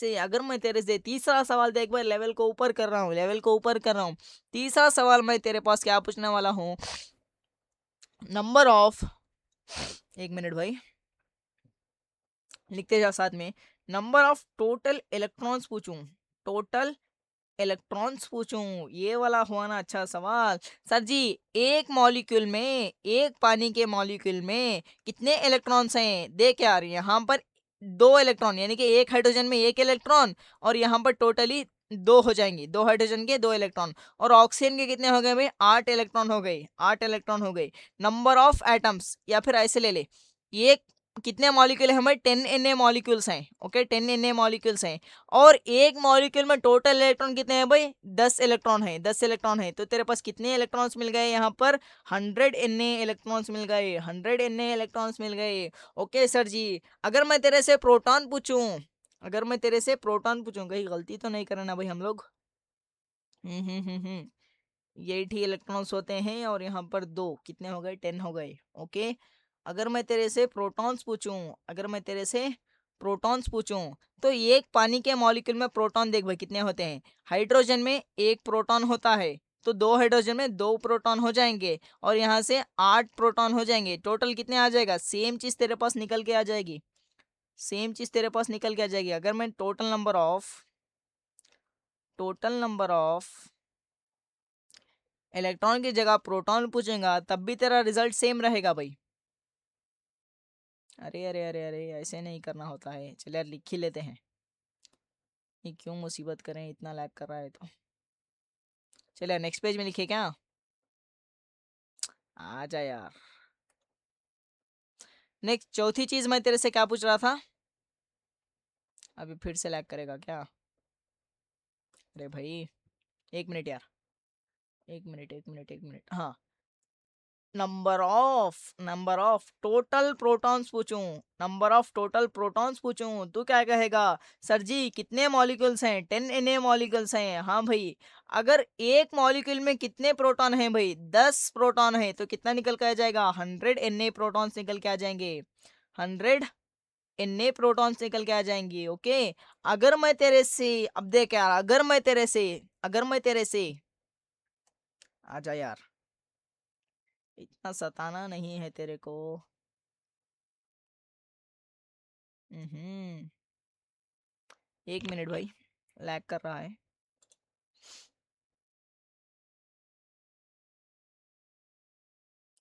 से तीसरा सवाल देख भाई, लेवल को ऊपर कर रहा हूँ, लेवल को ऊपर कर रहा हूँ। तीसरा सवाल मैं तेरे पास क्या पूछने वाला हूँ, नंबर ऑफ, एक मिनट भाई, लिखते जाओ साथ में। नंबर ऑफ टोटल इलेक्ट्रॉन्स पूछूं, टोटल इलेक्ट्रॉन्स पूछूं, ये वाला हुआ ना अच्छा सवाल। सर जी, एक मॉलिक्यूल में, एक पानी के मॉलिक्यूल में कितने इलेक्ट्रॉन्स हैं? देख यार, यहाँ पर 2 इलेक्ट्रॉन, यानी कि एक हाइड्रोजन में 1 इलेक्ट्रॉन, और यहाँ पर टोटली 2 हो जाएंगे, 2 हाइड्रोजन के 2 इलेक्ट्रॉन, और ऑक्सीजन के कितने हो गए भाई? 8 इलेक्ट्रॉन हो गए, 8 इलेक्ट्रॉन हो गए। नंबर ऑफ एटम्स, या फिर ऐसे ले ले, ये कितने मॉलिक्यूल है हमारे? 10 Na मॉलिक्यूल्स हैं। ओके, 10 Na मॉलिक्यूल्स हैं, और एक मॉलिक्यूल में टोटल इलेक्ट्रॉन कितने हैं भाई? 10 इलेक्ट्रॉन है, 10 इलेक्ट्रॉन है। तो तेरे पास कितने इलेक्ट्रॉन्स मिल गए यहाँ पर? 100 Na इलेक्ट्रॉन्स मिल गए, 100 Na इलेक्ट्रॉन्स मिल गए। ओके सर जी, अगर मैं तेरे से प्रोटॉन पूछूं, अगर मैं तेरे से प्रोटॉन पूछूं, कहीं गलती तो नहीं करना भाई हम लोग? हम्म, ये ही इलेक्ट्रॉन्स होते हैं, और यहाँ पर 2 कितने हो गए? 10 हो गए। ओके, अगर मैं तेरे से प्रोटॉन्स पूछूं, अगर मैं तेरे से प्रोटॉन्स पूछूं, तो एक पानी के मॉलिक्यूल में प्रोटॉन देख भाई कितने होते हैं? हाइड्रोजन में 1 प्रोटॉन होता है, तो 2 हाइड्रोजन में 2 प्रोटॉन हो जाएंगे, और यहाँ से 8 प्रोटॉन हो जाएंगे। टोटल कितने आ जाएगा? सेम चीज तेरे पास निकल के आ जाएगी, सेम चीज तेरे पास निकल के आ जाएगी। अगर मैं टोटल नंबर ऑफ इलेक्ट्रॉन की जगह प्रोटॉन पूछेगा, तब भी तेरा रिजल्ट सेम रहेगा भाई। अरे अरे अरे अरे, ऐसे नहीं करना होता है। चल यार, लिख ही लेते हैं, ये क्यों मुसीबत करें, इतना लैग कर रहा है तो। चल यार, नेक्स्ट पेज में लिखे क्या? आ जा यार। नेक्स्ट, चौथी चीज मैं तेरे से क्या पूछ रहा था? अभी फिर से लैग करेगा क्या? अरे भाई, एक मिनट यार, एक मिनट, हाँ। नंबर ऑफ टोटल प्रोटॉन्स पूछूं, नंबर ऑफ टोटल प्रोटॉन्स पूछूं, तू क्या कहेगा? सर जी, कितने मॉलिक्यूल्स हैं? 10 Na मॉलिक्यूल्स हैं। हाँ भाई, अगर एक मॉलिक्यूल में कितने प्रोटॉन हैं भाई? 10 प्रोटॉन है, तो कितना निकल के आ जाएगा? 100 Na प्रोटॉन्स निकल के आ जाएंगे, 100 Na प्रोटॉन्स निकल के आ जाएंगे। ओके, अगर मैं तेरे से, अब देख यार, अगर मैं तेरे से आ जा यार, इतना सताना नहीं है तेरे को। हम्म, एक मिनट भाई, लैग कर रहा है,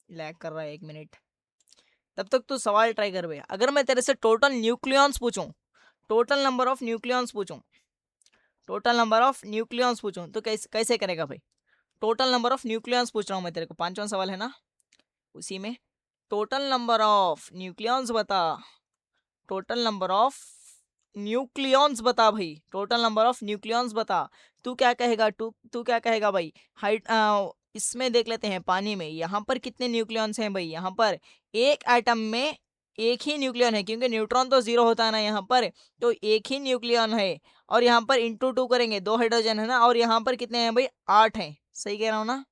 लैग कर रहा है, एक मिनट। तब तक तू सवाल ट्राई कर भैया। अगर मैं तेरे से टोटल न्यूक्लियॉन्स पूछूं, टोटल नंबर ऑफ न्यूक्लियॉन्स पूछूं, टोटल नंबर ऑफ न्यूक्लियॉन्स पूछूं, तो कैसे कैसे करेगा भाई? टोटल नंबर ऑफ न्यूक्लियॉन्स पूछ रहा हूँ मैं तेरे को, पांचवा सवाल है ना, उसी में टोटल नंबर ऑफ न्यूक्लियॉन्स बता, टोटल नंबर ऑफ न्यूक्लियॉन्स बता भाई, टोटल नंबर ऑफ न्यूक्लियॉन्स बता। तू क्या कहेगा? तू क्या कहेगा भाई? हाइट, इसमें देख लेते हैं, पानी में यहाँ पर कितने न्यूक्लियॉन्स हैं भाई? यहाँ पर एक एटम में एक ही न्यूक्लियन है, क्योंकि न्यूट्रॉन तो जीरो होता है ना यहाँ पर, तो एक ही न्यूक्लियन है। और यहाँ पर इंटू 2 करेंगे, 2 हाइड्रोजन है ना, और यहाँ पर कितने हैं भाई? 8 हैं। सही कह रहा हूँ ना?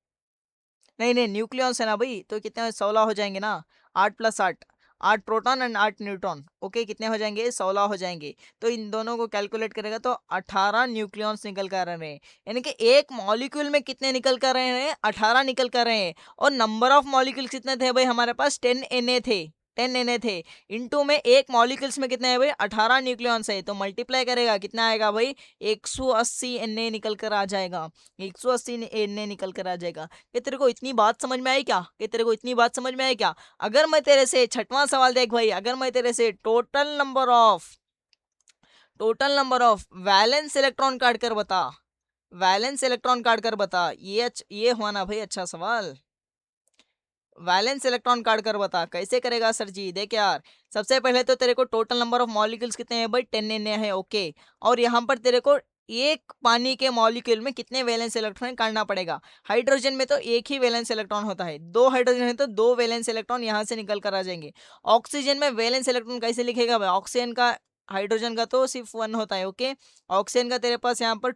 नहीं नहीं, न्यूक्लियॉन्स है ना भाई, तो कितने? 16 हो जाएंगे ना, 8 + 8, 8 प्रोटॉन एंड 8 न्यूट्रॉन। ओके, कितने हो जाएंगे? 16 हो जाएंगे। तो इन दोनों को कैलकुलेट करेगा तो 18 न्यूक्लियॉन्स निकल कर रहे हैं। यानी कि एक मॉलिक्यूल में कितने निकल कर रहे हैं? 18 निकल कर रहे हैं। और नंबर ऑफ मॉलिक्यूल्स कितने थे भाई हमारे पास? 10 Na थे, 10 Na थे, इनटू में एक मॉलिक्यूल्स में कितने हैं भाई 18 न्यूक्लियॉन्स है, तो मल्टीप्लाई करेगा कितना आएगा भाई 180 Na निकल कर आ जाएगा, 180 Na निकल कर आ जाएगा। क्या तेरे को इतनी बात समझ में आई क्या? क्या तेरे को इतनी बात समझ में आई क्या? अगर मैं तेरे से छठवां सवाल देख भाई, अगर मैं तेरे से total number of valence electron काट कर बता, वैलेंस इलेक्ट्रॉन काट कर बता, ये हुआ ना भाई अच्छा सवाल। वैलेंस इलेक्ट्रॉन काट कर बता, कैसे करेगा सर जी? देख यार, सबसे पहले तो तेरे को टोटल नंबर ऑफ मॉलिक्यूल्स कितने हैं भाई 10 Na है, ओके। और यहाँ पर तेरे को एक पानी के मॉलिक्यूल में कितने वैलेंस इलेक्ट्रॉन काटना पड़ेगा? हाइड्रोजन में तो एक ही वैलेंस इलेक्ट्रॉन होता है, दो हाइड्रोजन है तो दो वैलेंस इलेक्ट्रॉन यहाँ से निकल कर आ जाएंगे। ऑक्सीजन में वैलेंस इलेक्ट्रॉन कैसे लिखेगा भाई? ऑक्सीजन का, हाइड्रोजन का तो सिर्फ 1 होता है, ओके। ऑक्सीजन का तेरे पास यहाँ पर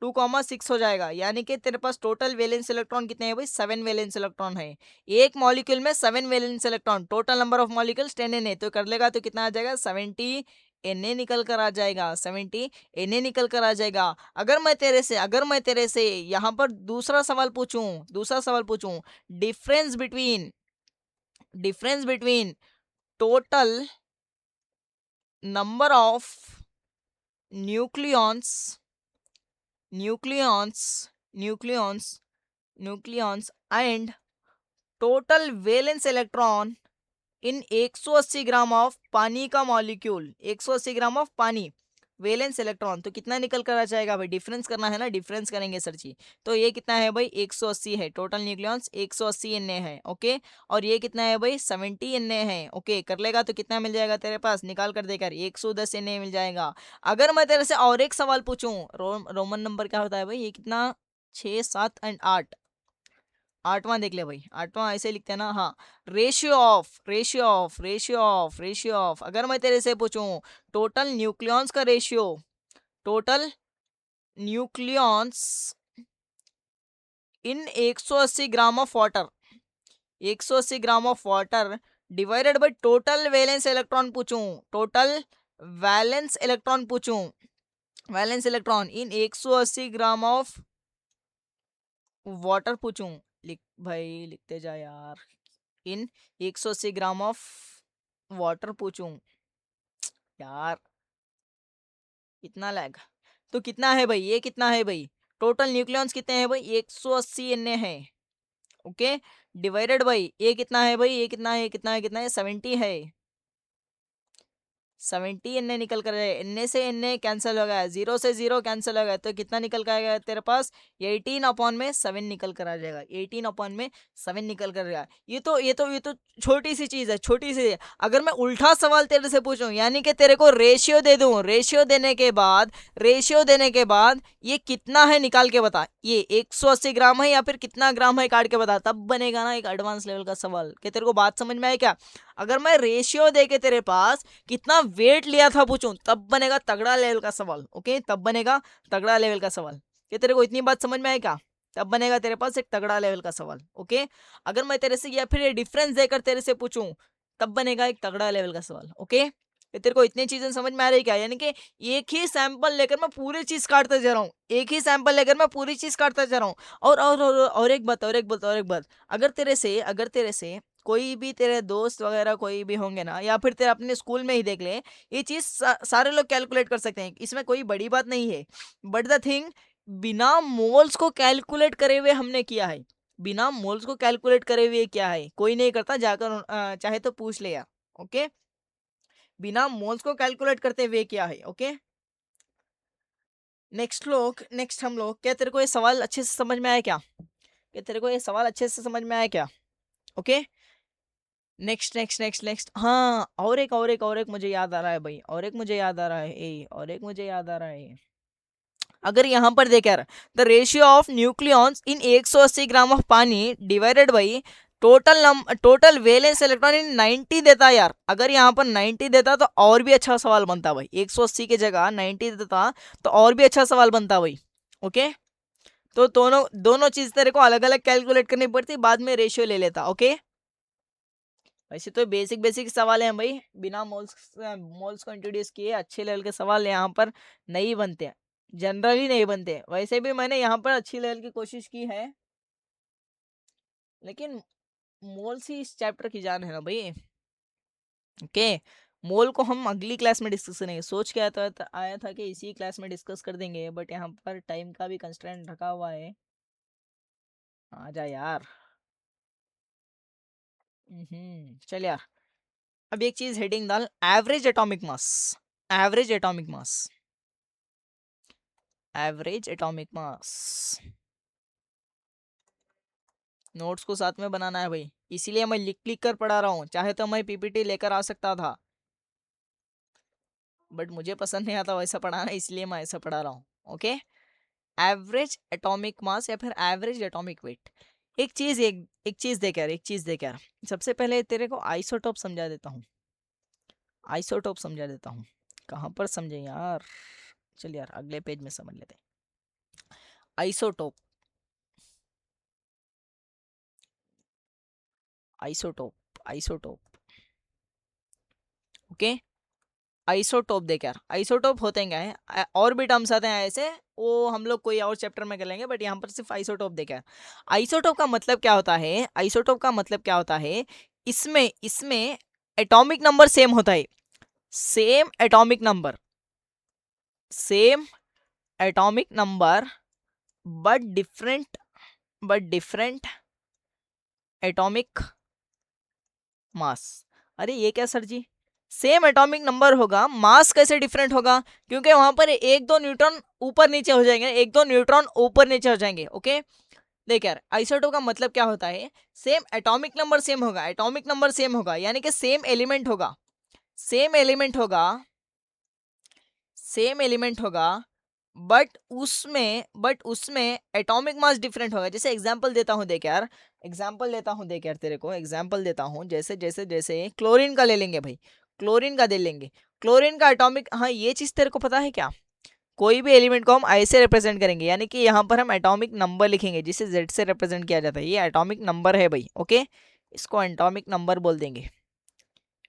2,6 हो जाएगा, यानी कि तेरे पास टोटल वैलेंस इलेक्ट्रॉन कितने हैं भाई 7 वैलेंस इलेक्ट्रॉन है। एक मॉलिक्यूल में 7 valence electron, total number of molecules 10 Na, तो कर लेगा तो कितना आ जाएगा 70 Na निकल कर आ जाएगा, 70 Na निकल कर आ जाएगा। अगर मैं तेरे से यहाँ पर दूसरा सवाल पूछूं, difference between total number of nucleons nucleons nucleons and total valence electron in 180 gram of पानी का मॉलिक्यूल, 180 ग्राम ऑफ पानी वैलेंस इलेक्ट्रॉन, तो कितना निकल कर आ जाएगा भाई? डिफरेंस करना है ना, डिफरेंस करेंगे सर जी। तो ये कितना है भाई 180 है, टोटल न्यूक्लियॉन्स 180 Na है, ओके। और ये कितना है भाई 70 Na है, ओके। कर लेगा तो कितना मिल जाएगा तेरे पास, निकाल कर देकर 110 Na मिल जाएगा। अगर मैं तेरे से और एक सवाल पूछूं, रोमन नंबर क्या होता है भाई, ये कितना 6, 7 एंड 8, आठवां देख ले भाई, आठवां ऐसे लिखते हैं ना, हाँ। रेशियो ऑफ अगर मैं तेरे से पूछूं टोटल न्यूक्लियॉन्स का ratio, total nucleons in 180 gram of water, 180 gram of water divided by total valence electron पूछूं, टोटल वैलेंस इलेक्ट्रॉन पूछूं, valence electron in 180 gram of water पूछूं, लिख भाई, लिखते जा यार। इन 180 ग्राम ऑफ वाटर पूछूं यार, कितना लैग, तो कितना है भाई, ये कितना है भाई, टोटल न्यूक्लियॉन्स कितने हैं भाई 180 Na है, ओके। डिवाइडेड बाई ये कितना है भाई, ये कितना है 70 है, 70 Na निकल कर आए, Na से Na कैंसिल हो गया, 0 से 0 कैंसिल हो गया, तो कितना निकल कर आएगा तेरे पास 18/7 निकल कर आ जाएगा, 18/7 निकल कर आएगा। ये तो छोटी सी चीज है, छोटी सी है। अगर मैं उल्टा सवाल तेरे से पूछूं, यानी कि तेरे को रेशियो दे दूं, रेशियो देने के बाद ये कितना है निकाल के बता, ये 180 ग्राम है या फिर कितना ग्राम है काट के बता, तब बनेगा ना एक एडवांस लेवल का सवाल। क्या तेरे को बात समझ में आए क्या? अगर मैं रेशियो दे के तेरे पास कितना वेट लिया था पूछूं, तब बनेगा तगड़ा लेवल का सवाल, ओके, तब बनेगा तगड़ा लेवल का सवाल। क्या तेरे को इतनी बात समझ में आए क्या? तब बनेगा तेरे पास एक तगड़ा लेवल का सवाल, ओके। अगर मैं तेरे से या फिर ये डिफरेंस देकर तेरे से पूछूं, तब बनेगा एक तगड़ा लेवल का सवाल, ओके। ये तेरे को इतनी चीजें समझ में आ रही क्या? यानी कि एक ही सैंपल लेकर मैं पूरी चीज काटते जा रहा हूँ, एक ही सैंपल लेकर मैं पूरी चीज काटता जा रहा हूँ। और एक बात, अगर तेरे से कोई भी तेरे दोस्त वगैरह कोई भी होंगे ना, या फिर तेरे अपने स्कूल में ही देख ले, ये चीज सारे लोग कैलकुलेट कर सकते हैं, इसमें कोई बड़ी बात नहीं है। बट द थिंग, बिना मोल्स को कैलकुलेट करे हुए हमने किया है, बिना मोल्स को कैलकुलेट करे हुए क्या है, कोई नहीं करता, जाकर चाहे तो पूछ ले यार, ओके। बिना मोल्स को कैलकुलेट करते हुए क्या है, ओके। नेक्स्ट हम लोग, क्या तेरे को ये सवाल अच्छे से समझ में आया क्या? क्या तेरे को ये सवाल अच्छे से समझ में आया क्या? ओके। नेक्स्ट, हाँ, और एक मुझे याद आ रहा है भाई, और एक मुझे याद आ रहा है। अगर यहाँ पर देख यार, the ratio of nucleons in 180 gram of pani divided by total valence electron in 90 देता यार। अगर यहाँ पर 90 देता तो और भी अच्छा सवाल बनता भाई, 180 की जगह 90 देता तो और भी अच्छा सवाल बनता भाई, ओके। तो दोनों दोनों चीज तेरे को अलग अलग कैलकुलेट करनी पड़ती, बाद में रेशियो ले लेता, ओके। वैसे तो बेसिक बेसिक सवाल हैं भाई, बिना मोल्स को इंट्रोड्यूस किए अच्छे लेवल के सवाल यहाँ पर नहीं बनते, जनरली नहीं बनते। वैसे भी मैंने यहाँ पर अच्छी लेवल की कोशिश की है, लेकिन मोल्स ही इस चैप्टर की जान है ना भाई। ओके। मोल को हम अगली क्लास में डिस्कस करेंगे, सोच के आया था कि इसी क्लास में डिस्कस कर देंगे, बट यहाँ पर टाइम का भी कंस्ट्रेंट रखा हुआ है। आ जा यार। चल यार। अब एक चीज हेडिंग डाल, average atomic mass. Average atomic mass. Average atomic mass. Notes को साथ में बनाना है भाई, इसीलिए मैं लिख लिख कर पढ़ा रहा हूँ, चाहे तो मैं पीपीटी लेकर आ सकता था, बट मुझे पसंद नहीं आता वैसा पढ़ाना, इसलिए मैं ऐसा पढ़ा रहा हूँ। ओके। एवरेज एटॉमिक मास या फिर एवरेज एटॉमिक वेट। एक चीज देख यार, एक चीज देख यार। सबसे पहले तेरे को आइसोटोप समझा देता हूँ। आइसोटोप समझा देता हूँ। कहाँ पर समझे यार। चल यार अगले पेज में समझ लेते हैं। Isotope. Isotope. Isotope. Okay. Isotope देख यार, आइसोटोप होते हैं क्या है, और भी टर्म्स आते हैं ऐसे, वो हम लोग कोई और चैप्टर में कर लेंगे, बट यहाँ पर सिर्फ आइसोटोप देख यार। आइसोटोप का मतलब क्या होता है, आइसोटोप का मतलब क्या होता है, इसमें इसमें एटॉमिक नंबर सेम होता है। Same atomic number. Same atomic number but different, but different atomic mass. अरे ये क्या सर जी, सेम एटॉमिक नंबर होगा, मास कैसे डिफरेंट होगा, क्योंकि वहां पर एक दो न्यूट्रॉन ऊपर नीचे हो जाएंगे, एक दो न्यूट्रॉन ऊपर नीचे हो जाएंगे। ओके। देख यार, आइसोटोप का मतलब क्या होता है, सेम एटॉमिक नंबर सेम होगा, एटॉमिक नंबर सेम होगा यानी कि सेम एलिमेंट होगा, सेम एलिमेंट होगा, सेम एलिमेंट होगा, बट उसमें एटॉमिक मास डिफरेंट होगा। जैसे एग्जांपल देता हूं देख यार, एग्जांपल देता हूं देख यार, तेरे को एग्जांपल देता हूं, जैसे जैसे जैसे क्लोरीन का ले लेंगे भाई, क्लोरीन का दे लेंगे। क्लोरीन का एटॉमिक, हाँ ये चीज तेरे को पता है क्या, कोई भी एलिमेंट को हम ऐसे रिप्रेजेंट करेंगे, यानी कि यहाँ पर हम एटॉमिक नंबर लिखेंगे जिसे जेड से रिप्रेजेंट किया जाता है, ये एटॉमिक नंबर है भाई। ओके। इसको एटॉमिक नंबर बोल देंगे,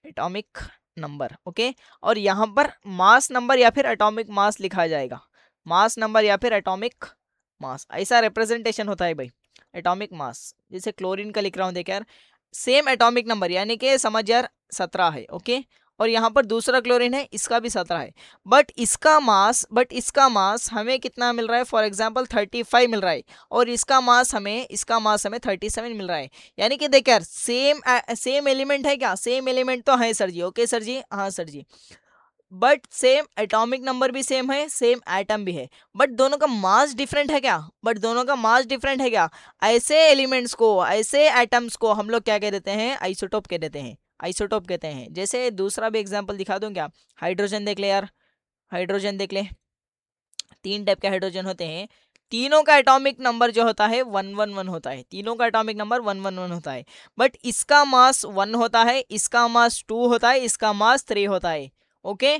एटॉमिक नंबर। ओके। और यहाँ पर मास नंबर या फिर एटॉमिक मास लिखा जाएगा, मास नंबर या फिर एटॉमिक मास, ऐसा रिप्रेजेंटेशन होता है भाई। एटॉमिक मास जैसे क्लोरीन का लिख रहा हूँ देख यार, सेम एटॉमिक नंबर यानी कि समझ यार 17 है। ओके। और यहाँ पर दूसरा क्लोरीन है, इसका भी 17 है, बट इसका मास हमें कितना मिल रहा है, फॉर एग्जाम्पल 35 मिल रहा है, और इसका मास हमें 37 मिल रहा है। यानी कि देख यार, सेम सेम एलिमेंट है क्या, सेम एलिमेंट तो है sir ji. Okay sir ji, हाँ sir ji, but same atomic number भी सेम है, सेम एटम भी है, बट दोनों का मास डिफरेंट है क्या, बट दोनों का मास डिफरेंट है क्या। ऐसे एलिमेंट्स को, ऐसे एटम्स को हम लोग क्या कह देते हैं, आइसोटोप कह देते हैं, आइसोटोप कहते हैं। जैसे दूसरा भी एग्जांपल दिखा दूं क्या, हाइड्रोजन देख ले यार, हाइड्रोजन देख ले, तीन टाइप के हाइड्रोजन होते हैं, तीनों का एटॉमिक नंबर जो होता है 111 होता है, तीनों का एटॉमिक नंबर 111 होता है, बट इसका मास 1 होता है, इसका मास 2 होता है, इसका मास 3 होता है। ओके।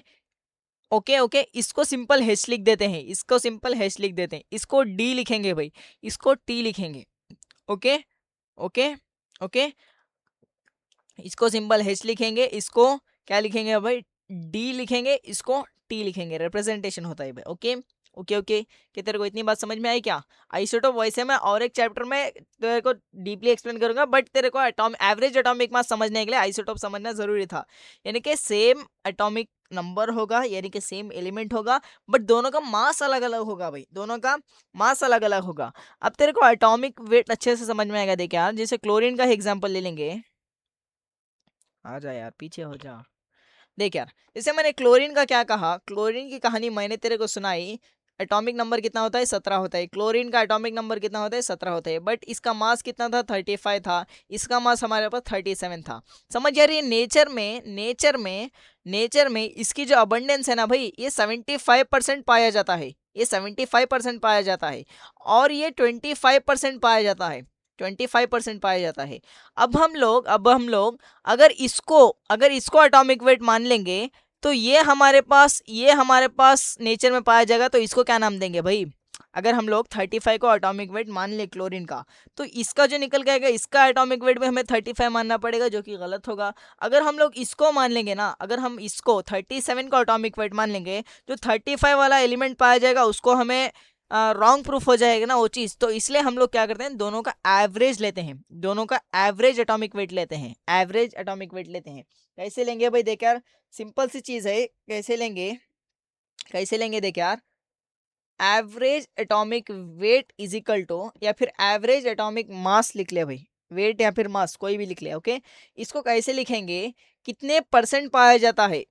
ओके ओके, इसको सिंपल हैश लिख देते हैं, इसको सिंपल हैश लिख देते हैं, इसको डी लिखेंगे भाई, इसको टी लिखेंगे। ओके। ओके। ओके। इसको सिंपल हैश लिखेंगे, इसको क्या लिखेंगे भाई, डी लिखेंगे, इसको टी लिखेंगे, रिप्रेजेंटेशन होता है भाई। ओके। ओके ओके, कि तेरे को इतनी बात समझ में आई क्या। आइसोटोप वैसे मैं और एक चैप्टर में तेरे को डीपली एक्सप्लेन करूंगा, बट तेरे को एवरेज एटॉमिक मास समझने के लिए आइसोटोप समझना जरूरी था। यानी कि सेम एटॉमिक नंबर होगा, यानी कि सेम एलिमेंट होगा, बट दोनों का मास अलग अलग होगा भाई, दोनों का मास अलग अलग होगा। अब तेरे को एटॉमिक वेट अच्छे से समझ में आएगा। देख यार, जैसे क्लोरीन का एग्जाम्पल ले लेंगे, आ जा यार पीछे हो जा। देख यार, जैसे मैंने क्लोरीन का क्या कहा, क्लोरीन की कहानी मैंने तेरे को सुनाई, एटॉमिक नंबर कितना होता है, 17 होता है, क्लोरीन का एटॉमिक नंबर कितना होता है, 17 होता है, बट इसका मास कितना था, 35 था, इसका मास हमारे पास 37 था। समझ यार, ये नेचर में इसकी जो अबंडेंस है ना भाई, ये 75% पाया जाता है, ये 75% पाया जाता है, और ये 25% पाया जाता है, 25% पाया जाता है। अब हम लोग अगर इसको एटॉमिक वेट मान लेंगे, तो ये हमारे पास नेचर में पाया जाएगा, तो इसको क्या नाम देंगे भाई। अगर हम लोग 35 को एटॉमिक वेट मान ले क्लोरीन का, तो इसका जो निकल के आएगा, इसका एटॉमिक वेट भी हमें 35 मानना पड़ेगा, जो कि गलत होगा। अगर हम लोग इसको मान लेंगे ना, अगर हम इसको 37 को एटॉमिक वेट मान लेंगे, जो 35 वाला एलिमेंट पाया जाएगा उसको हमें रॉन्ग प्रूफ हो जाएगा ना वो चीज़, तो इसलिए हम लोग क्या करते हैं, दोनों का एवरेज लेते हैं, दोनों का एवरेज एटॉमिक वेट लेते हैं, एवरेज एटॉमिक वेट लेते हैं। कैसे लेंगे भाई, देख यार सिंपल सी चीज़ है, कैसे लेंगे, कैसे लेंगे देख यार, average atomic weight is equal to, या फिर एवरेज एटॉमिक मास लिख ले भाई, वेट या फिर मास कोई भी लिख ले, ओके। इसको कैसे लिखेंगे, कितने परसेंट पाया जाता है,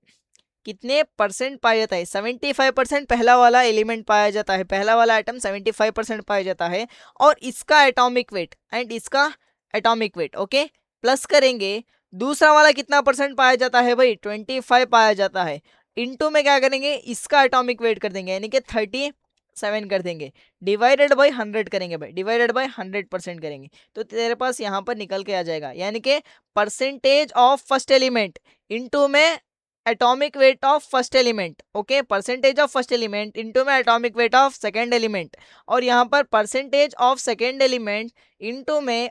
कितने परसेंट पाया जाता है, 75% पहला वाला एलिमेंट पाया जाता है, पहला वाला आइटम 75% पाया जाता है, और इसका एटॉमिक वेट एंड इसका एटॉमिक वेट, ओके, प्लस करेंगे, दूसरा वाला कितना परसेंट पाया जाता है भाई, 25 पाया जाता है, इनटू में क्या करेंगे, इसका एटॉमिक वेट कर देंगे, यानी कि 37 कर देंगे, डिवाइडेड बाई 100 करेंगे भाई, डिवाइडेड बाई 100% करेंगे, तो तेरे पास यहाँ पर निकल के आ जाएगा, यानी कि percentage of first element into में atomic weight of first element, okay, percentage of first element into में atomic weight of second element, और यहाँ पर percentage of second element into में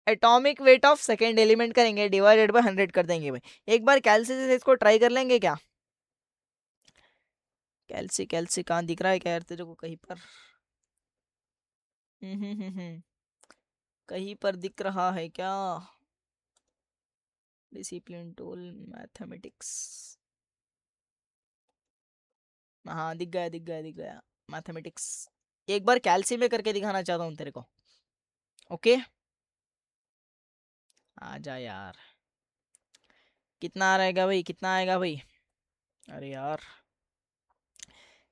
atomic weight of second element करेंगे, डिवाइडेड बाय 100 कर देंगे भाई। एक बार कैलसी से इसको ट्राई कर लेंगे क्या, कैलसी, कैलसी कहाँ दिख रहा है क्या यार तेरे को कहीं पर, कहीं पर दिख रहा है क्या, डिसिप्लिन टूल मैथमेटिक्स, हाँ दिख गया, दिख गया, दिख गया, मैथमेटिक्स, एक बार कैलसी में करके दिखाना चाहता हूँ तेरे को, ओके, आ जा यार, कितना आ रहेगा भाई, कितना आएगा भाई, अरे यार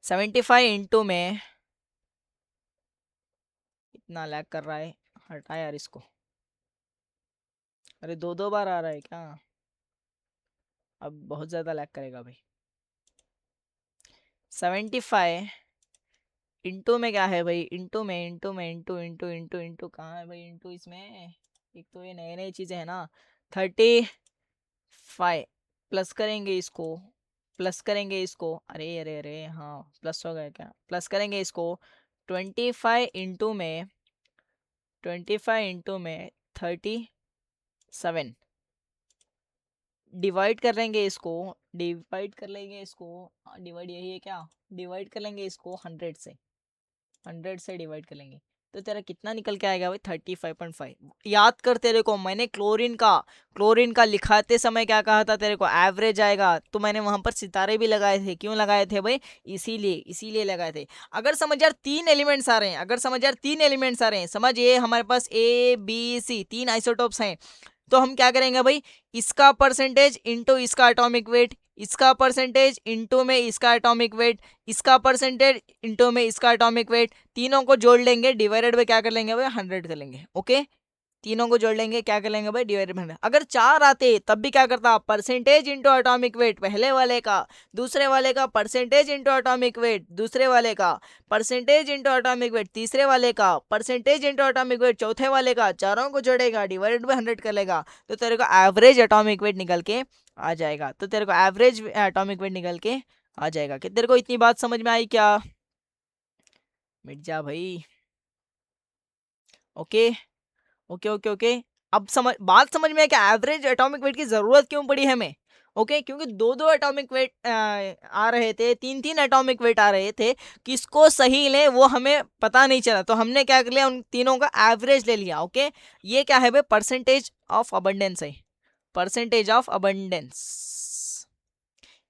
75 इंटू में, इतना लैग कर रहा है, हटा यार इसको, अरे दो दो बार आ रहा है क्या, अब बहुत ज़्यादा लैग करेगा भाई, 75 इंटू में क्या है भाई, इंटू में, इंटू में, इंटू इंटू इंटू इंटू कहाँ है भाई, इंटू इसमें, एक तो ये नए नए चीज़ें हैं ना, 35 प्लस करेंगे इसको, प्लस करेंगे इसको, अरे अरे अरे हाँ प्लस हो गया क्या, प्लस करेंगे इसको, 25 इंटू में 37, डिवाइड कर लेंगे इसको, डिवाइड कर लेंगे इसको, डिवाइड यही है क्या, डिवाइड कर लेंगे इसको 100 से, 100 से डिवाइड कर लेंगे, तो तेरा कितना निकल के आएगा भाई, 35.5। याद कर, तेरे को मैंने क्लोरीन का लिखाते समय क्या कहा था तेरे को, एवरेज आएगा, तो मैंने वहां पर सितारे भी लगाए थे, क्यों लगाए थे भाई, इसीलिए, इसीलिए लगाए थे। अगर समझ यार 3 एलिमेंट्स आ रहे हैं, अगर समझ यार 3 एलिमेंट्स आ रहे हैं, समझ ये हमारे पास A B C 3 आइसोटोप्स हैं, तो हम क्या करेंगे भाई, इसका परसेंटेज इंटू इसका एटॉमिक वेट, इसका परसेंटेज इंटू में इसका एटॉमिक वेट, इसका परसेंटेज इंटू में इसका एटॉमिक वेट, तीनों को जोड़ लेंगे, डिवाइडेड बाय क्या कर लेंगे भाई, 100 कर लेंगे, ओके, तीनों को जोड़ लेंगे, क्या कर लेंगे भाई, डिवाइडेड बाय 100। अगर 4 आते तब भी क्या करता, परसेंटेज इंटू एटॉमिक वेट पहले वाले का, दूसरे वाले का परसेंटेज इंटू एटॉमिक वेट, दूसरे वाले का परसेंटेज इंटू एटॉमिक वेट, तीसरे वाले का परसेंटेज इंटू एटॉमिक वेट, चौथे वाले का, चारों को जोड़ेगा, डिवाइडेड बाय 100 कर लेगा, तो तेरे को एवरेज एटॉमिक वेट निकल के आ जाएगा, तो तेरे को एवरेज एटॉमिक वेट निकल के आ जाएगा। कि तेरे को इतनी बात समझ में आई क्या, मिट जा भाई, ओके, ओके ओके ओके, अब समझ, बात समझ में है कि एवरेज एटॉमिक वेट की जरूरत क्यों पड़ी है हमें, ओके, क्योंकि दो दो एटॉमिक वेट आ रहे थे, तीन तीन एटॉमिक वेट आ रहे थे, किसको सही लें वो हमें पता नहीं चला, तो हमने क्या कर लिया, उन तीनों का एवरेज ले लिया, ओके। ये क्या है भाई, परसेंटेज ऑफ अबंडेंस है, परसेंटेज ऑफ अबंडेंस,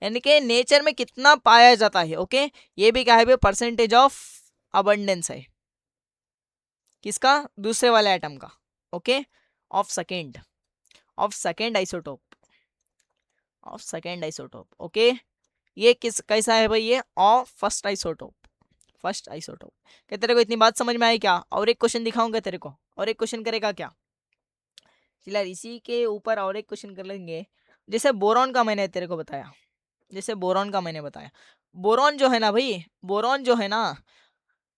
यानी कि नेचर में कितना पाया जाता है, ओके, ये भी क्या है भाई, परसेंटेज ऑफ अबंडेंस है, किसका, दूसरे वाले एटम का, okay, of second, of second isotope, of second isotope, okay. ये किस कैसा है भाई, ये of first isotope, first isotope. क्या तेरे को इतनी बात समझ में आई क्या, और एक क्वेश्चन दिखाऊंगा तेरे को, और एक क्वेश्चन करेगा क्या, चला इसी के ऊपर और एक क्वेश्चन कर लेंगे, जैसे बोरॉन का मैंने तेरे को बताया, जैसे बोरॉन का मैंने बताया, बोरॉन जो है ना भाई, बोरॉन जो है ना,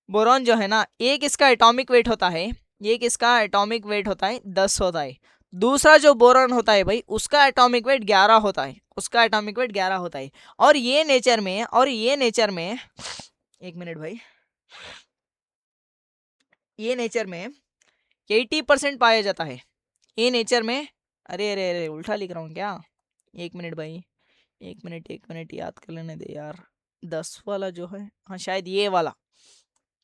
बोरॉन जो है ना, एक इसका एटॉमिक वेट होता है, एक इसका एटॉमिक वेट होता है 10 होता है, दूसरा जो बोरॉन होता है भाई उसका एटॉमिक वेट 11 होता है, उसका एटॉमिक वेट 11 होता है, और ये नेचर में, और ये नेचर में, एक मिनट भाई, ये नेचर में 80% पाया जाता है, ये नेचर में, अरे अरे अरे उल्टा लिख रहा हूँ क्या, एक मिनट भाई, एक मिनट, एक मिनट याद कर लेने दे यार, 10 वाला जो है, हाँ शायद ये वाला,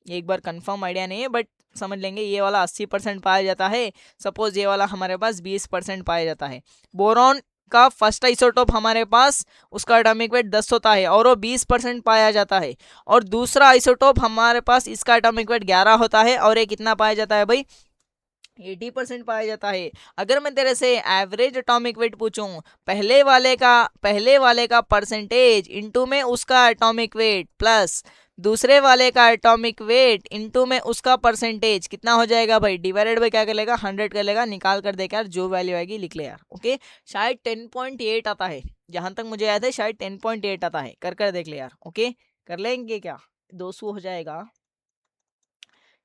एक बार कंफर्म आइडिया नहीं है बट समझ लेंगे ये वाला 80% पाया जाता है, सपोज ये वाला हमारे पास 20% पाया जाता है। बोरॉन का फर्स्ट आइसोटोप हमारे पास उसका एटॉमिक वेट 10 होता है और वो 20% पाया जाता है, और दूसरा आइसोटोप हमारे पास इसका एटॉमिक वेट 11 होता है और ये कितना पाया जाता है भाई, 80% पाया जाता है। अगर मैं तेरे से एवरेज एटॉमिक वेट पूछूं, पहले वाले का परसेंटेज इनटू में उसका एटॉमिक वेट प्लस दूसरे वाले का एटॉमिक वेट इनटू में उसका परसेंटेज कितना हो जाएगा भाई, डिवाइडेड बाय क्या कर लेगा, 100 कर लेगा। निकाल कर देख यार, जो वैल्यू आएगी लिख ले यार। ओके, शायद 10.8 आता है, जहां तक मुझे याद है शायद 10.8 आता है। कर देख ले यार। ओके, कर लेंगे क्या, 200 हो जाएगा।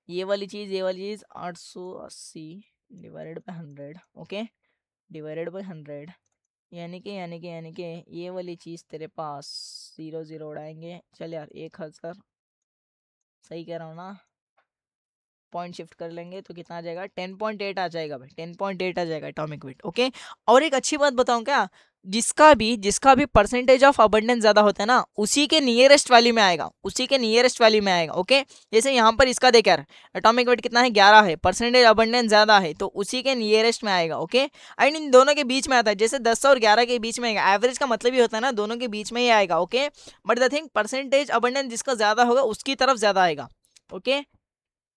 ये वाली चीज 880 divided by 100। Okay, divided by 100, यानी कि ये वाली चीज तेरे पास 0 0 उड़ाएंगे। चल यार 1000, सही कह रहा हूँ ना, पॉइंट शिफ्ट कर लेंगे तो कितना आ जाएगा, 10.8 आ जाएगा भाई, 10.8 आ जाएगा एटॉमिक वेट। ओके, और एक अच्छी बात बताऊं क्या, जिसका भी परसेंटेज ऑफ अबंडेंस ज्यादा होता है ना, उसी के नियरेस्ट वैल्यू में आएगा, उसी के नियरेस्ट वैल्यू में आएगा। ओके, जैसे यहाँ पर इसका देख यार, एटॉमिक वेट कितना है, 11 है, परसेंटेज अबंडेंस ज्यादा है तो उसी के नियरेस्ट में आएगा। ओके, एंड इन दोनों के बीच में आता है, जैसे 10 और 11 के बीच में आएगा। एवरेज का मतलब ही होता है ना, दोनों के बीच में ही आएगा। Okay, but the thing percentage abundance जिसका ज्यादा होगा उसकी तरफ ज्यादा आएगा। ओके,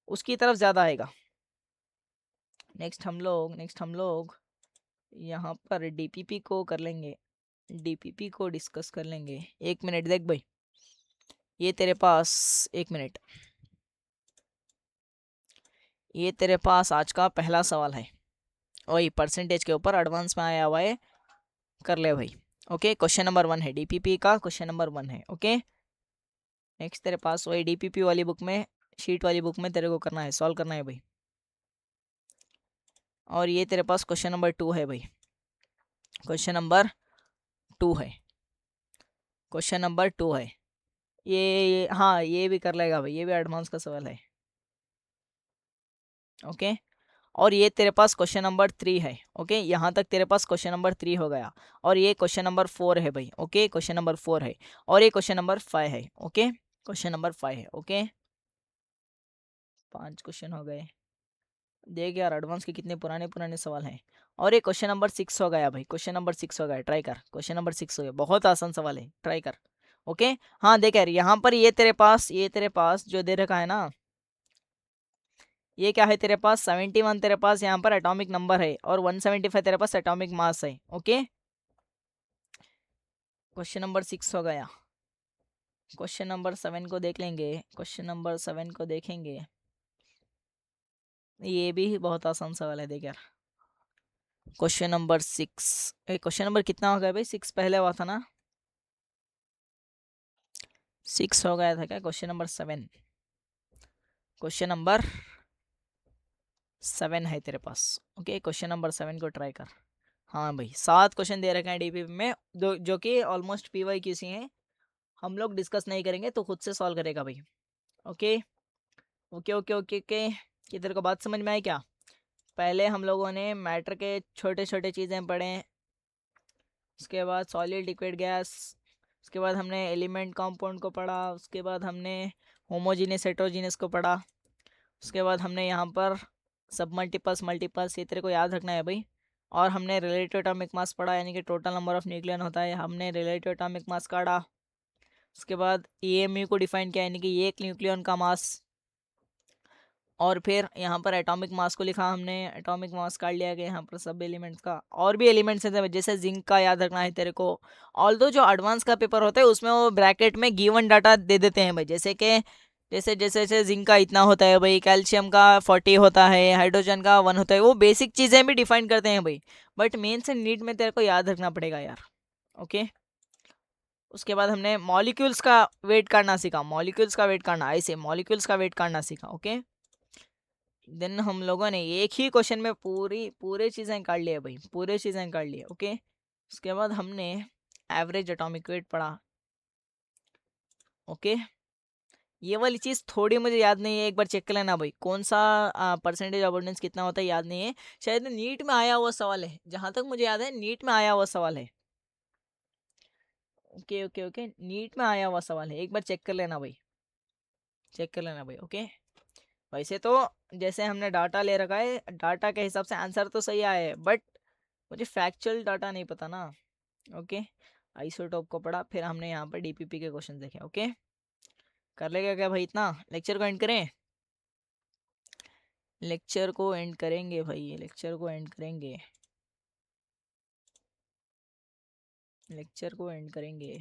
उसकी तरफ ज्यादा आएगा। नेक्स्ट हम लोग यहाँ पर डीपीपी को कर लेंगे, डीपीपी को डिस्कस कर लेंगे। 1 मिनट देख भाई, ये तेरे पास 1 मिनट, ये तेरे पास आज का पहला सवाल है, वही परसेंटेज के ऊपर एडवांस में आया हुआ है, कर ले भाई। ओके, क्वेश्चन नंबर 1 है, डीपीपी का क्वेश्चन नंबर 1 है। ओके, नेक्स्ट तेरे पास वही डीपीपी वाली बुक में, शीट वाली बुक में तेरे को करना है, सॉल्व करना है भाई। और ये तेरे पास क्वेश्चन नंबर 2 है भाई, क्वेश्चन नंबर 2 है, क्वेश्चन नंबर 2 है। हाँ ये भी कर लेगा भाई, ये भी एडवांस का सवाल है। ओके, और ये तेरे पास क्वेश्चन नंबर 3 है। ओके, यहाँ तक तेरे पास क्वेश्चन नंबर 3 हो गया, और ये क्वेश्चन नंबर 4 है भाई। ओके, क्वेश्चन नंबर 4 है, और ये क्वेश्चन नंबर 5 है। ओके, क्वेश्चन नंबर 5 है। ओके, 5 क्वेश्चन हो गए। देख यार एडवांस के कितने पुराने पुराने सवाल हैं। और ये क्वेश्चन नंबर 6 हो गया भाई, क्वेश्चन नंबर 6 हो गया, ट्राई कर, क्वेश्चन नंबर 6 हो गया, बहुत आसान सवाल है, ट्राई कर। ओके, हाँ देख यार, यहाँ पर ये तेरे पास जो दे रखा है ना, ये क्या है तेरे पास, 71 तेरे पास यहाँ पर एटॉमिक नंबर है, और 175 तेरे पास एटॉमिक मास है। ओके, क्वेश्चन नंबर 6 हो गया। क्वेश्चन नंबर 7 को देख लेंगे, क्वेश्चन नंबर 7 को देखेंगे। ये भी बहुत आसान सवाल है, देख यार, क्वेश्चन नंबर 6, क्वेश्चन नंबर कितना हो गया भाई, 6 पहले हुआ था ना, 6 हो गया था क्या, क्वेश्चन नंबर 7, क्वेश्चन नंबर 7 है तेरे पास। ओके, क्वेश्चन नंबर 7 को ट्राई कर। हाँ भाई, 7 क्वेश्चन दे रखे हैं डीपीपी में, जो कि ऑलमोस्ट पीवाई किसी हैं, हम लोग डिस्कस नहीं करेंगे, तो खुद से सॉल्व करेगा भाई। Okay okay okay okay okay, ये तेरे को बात समझ में आई क्या। पहले हम लोगों ने मैटर के छोटे छोटे चीज़ें पढ़े, उसके बाद सॉलिड लिक्विड गैस, उसके बाद हमने एलिमेंट कंपाउंड को पढ़ा, उसके बाद हमने होमोजीनियस हेट्रोजीनियस को पढ़ा, उसके बाद हमने यहाँ पर सब मल्टीपल्स मल्टीपल्स, ये तेरे को याद रखना है भाई। और हमने रिलेटिव एटॉमिक मास पढ़ा, यानी कि टोटल नंबर ऑफ न्यूक्लियन होता है, हमने रिलेटिव एटॉमिक मास काढ़ा। उसके बाद EMU को डिफाइन किया, यानी कि एक न्यूक्लियन का मास। और फिर यहाँ पर एटॉमिक मास को लिखा हमने, एटॉमिक मास काट लिया गया यहाँ पर सब एलिमेंट्स का। और भी एलिमेंट्स हैं जैसे जिंक का याद रखना है तेरे को। ऑल्दो जो एडवांस का पेपर होता है उसमें वो ब्रैकेट में गिवन डाटा दे देते हैं भाई, जैसे कि जैसे जिंक का इतना होता है भाई, कैल्शियम का 40 होता है, हाइड्रोजन का 1 होता है, वो बेसिक चीज़ें भी डिफाइन करते हैं भाई, बट मेन से नीट में तेरे को याद रखना पड़ेगा यार। ओके, उसके बाद हमने मॉलिक्यूल्स का वेट काटना सीखा, मॉलिक्यूल्स का वेट काटना, ऐसे मॉलिक्यूल्स का वेट काटना सीखा। ओके, देन हम लोगों ने एक ही क्वेश्चन में पूरे चीज़ें काट लिए भाई, पूरे चीज़ें काट लिए। ओके, उसके बाद हमने एवरेज एटॉमिक वेट पढ़ा। ओके, ये वाली चीज़ थोड़ी मुझे याद नहीं है, एक बार चेक कर लेना भाई, कौन सा परसेंटेज अबंडेंस कितना होता है याद नहीं है, शायद नीट में आया हुआ सवाल है, जहाँ तक मुझे याद है नीट में आया हुआ सवाल है। ओके ओके ओके, नीट में आया हुआ सवाल है, एक बार चेक कर लेना भाई। चेक कर लेना भाई। ओके, वैसे तो जैसे हमने डाटा ले रखा है, डाटा के हिसाब से आंसर तो सही आया है, बट मुझे फैक्चुअल डाटा नहीं पता ना। ओके, आइसोटोप को पढ़ा, फिर हमने यहाँ पर डीपीपी के क्वेश्चन देखे। ओके, कर लेगा क्या भाई? इतना लेक्चर को एंड करें? लेक्चर को एंड करेंगे भाई, लेक्चर को एंड करेंगे, लेक्चर को एंड करेंगे।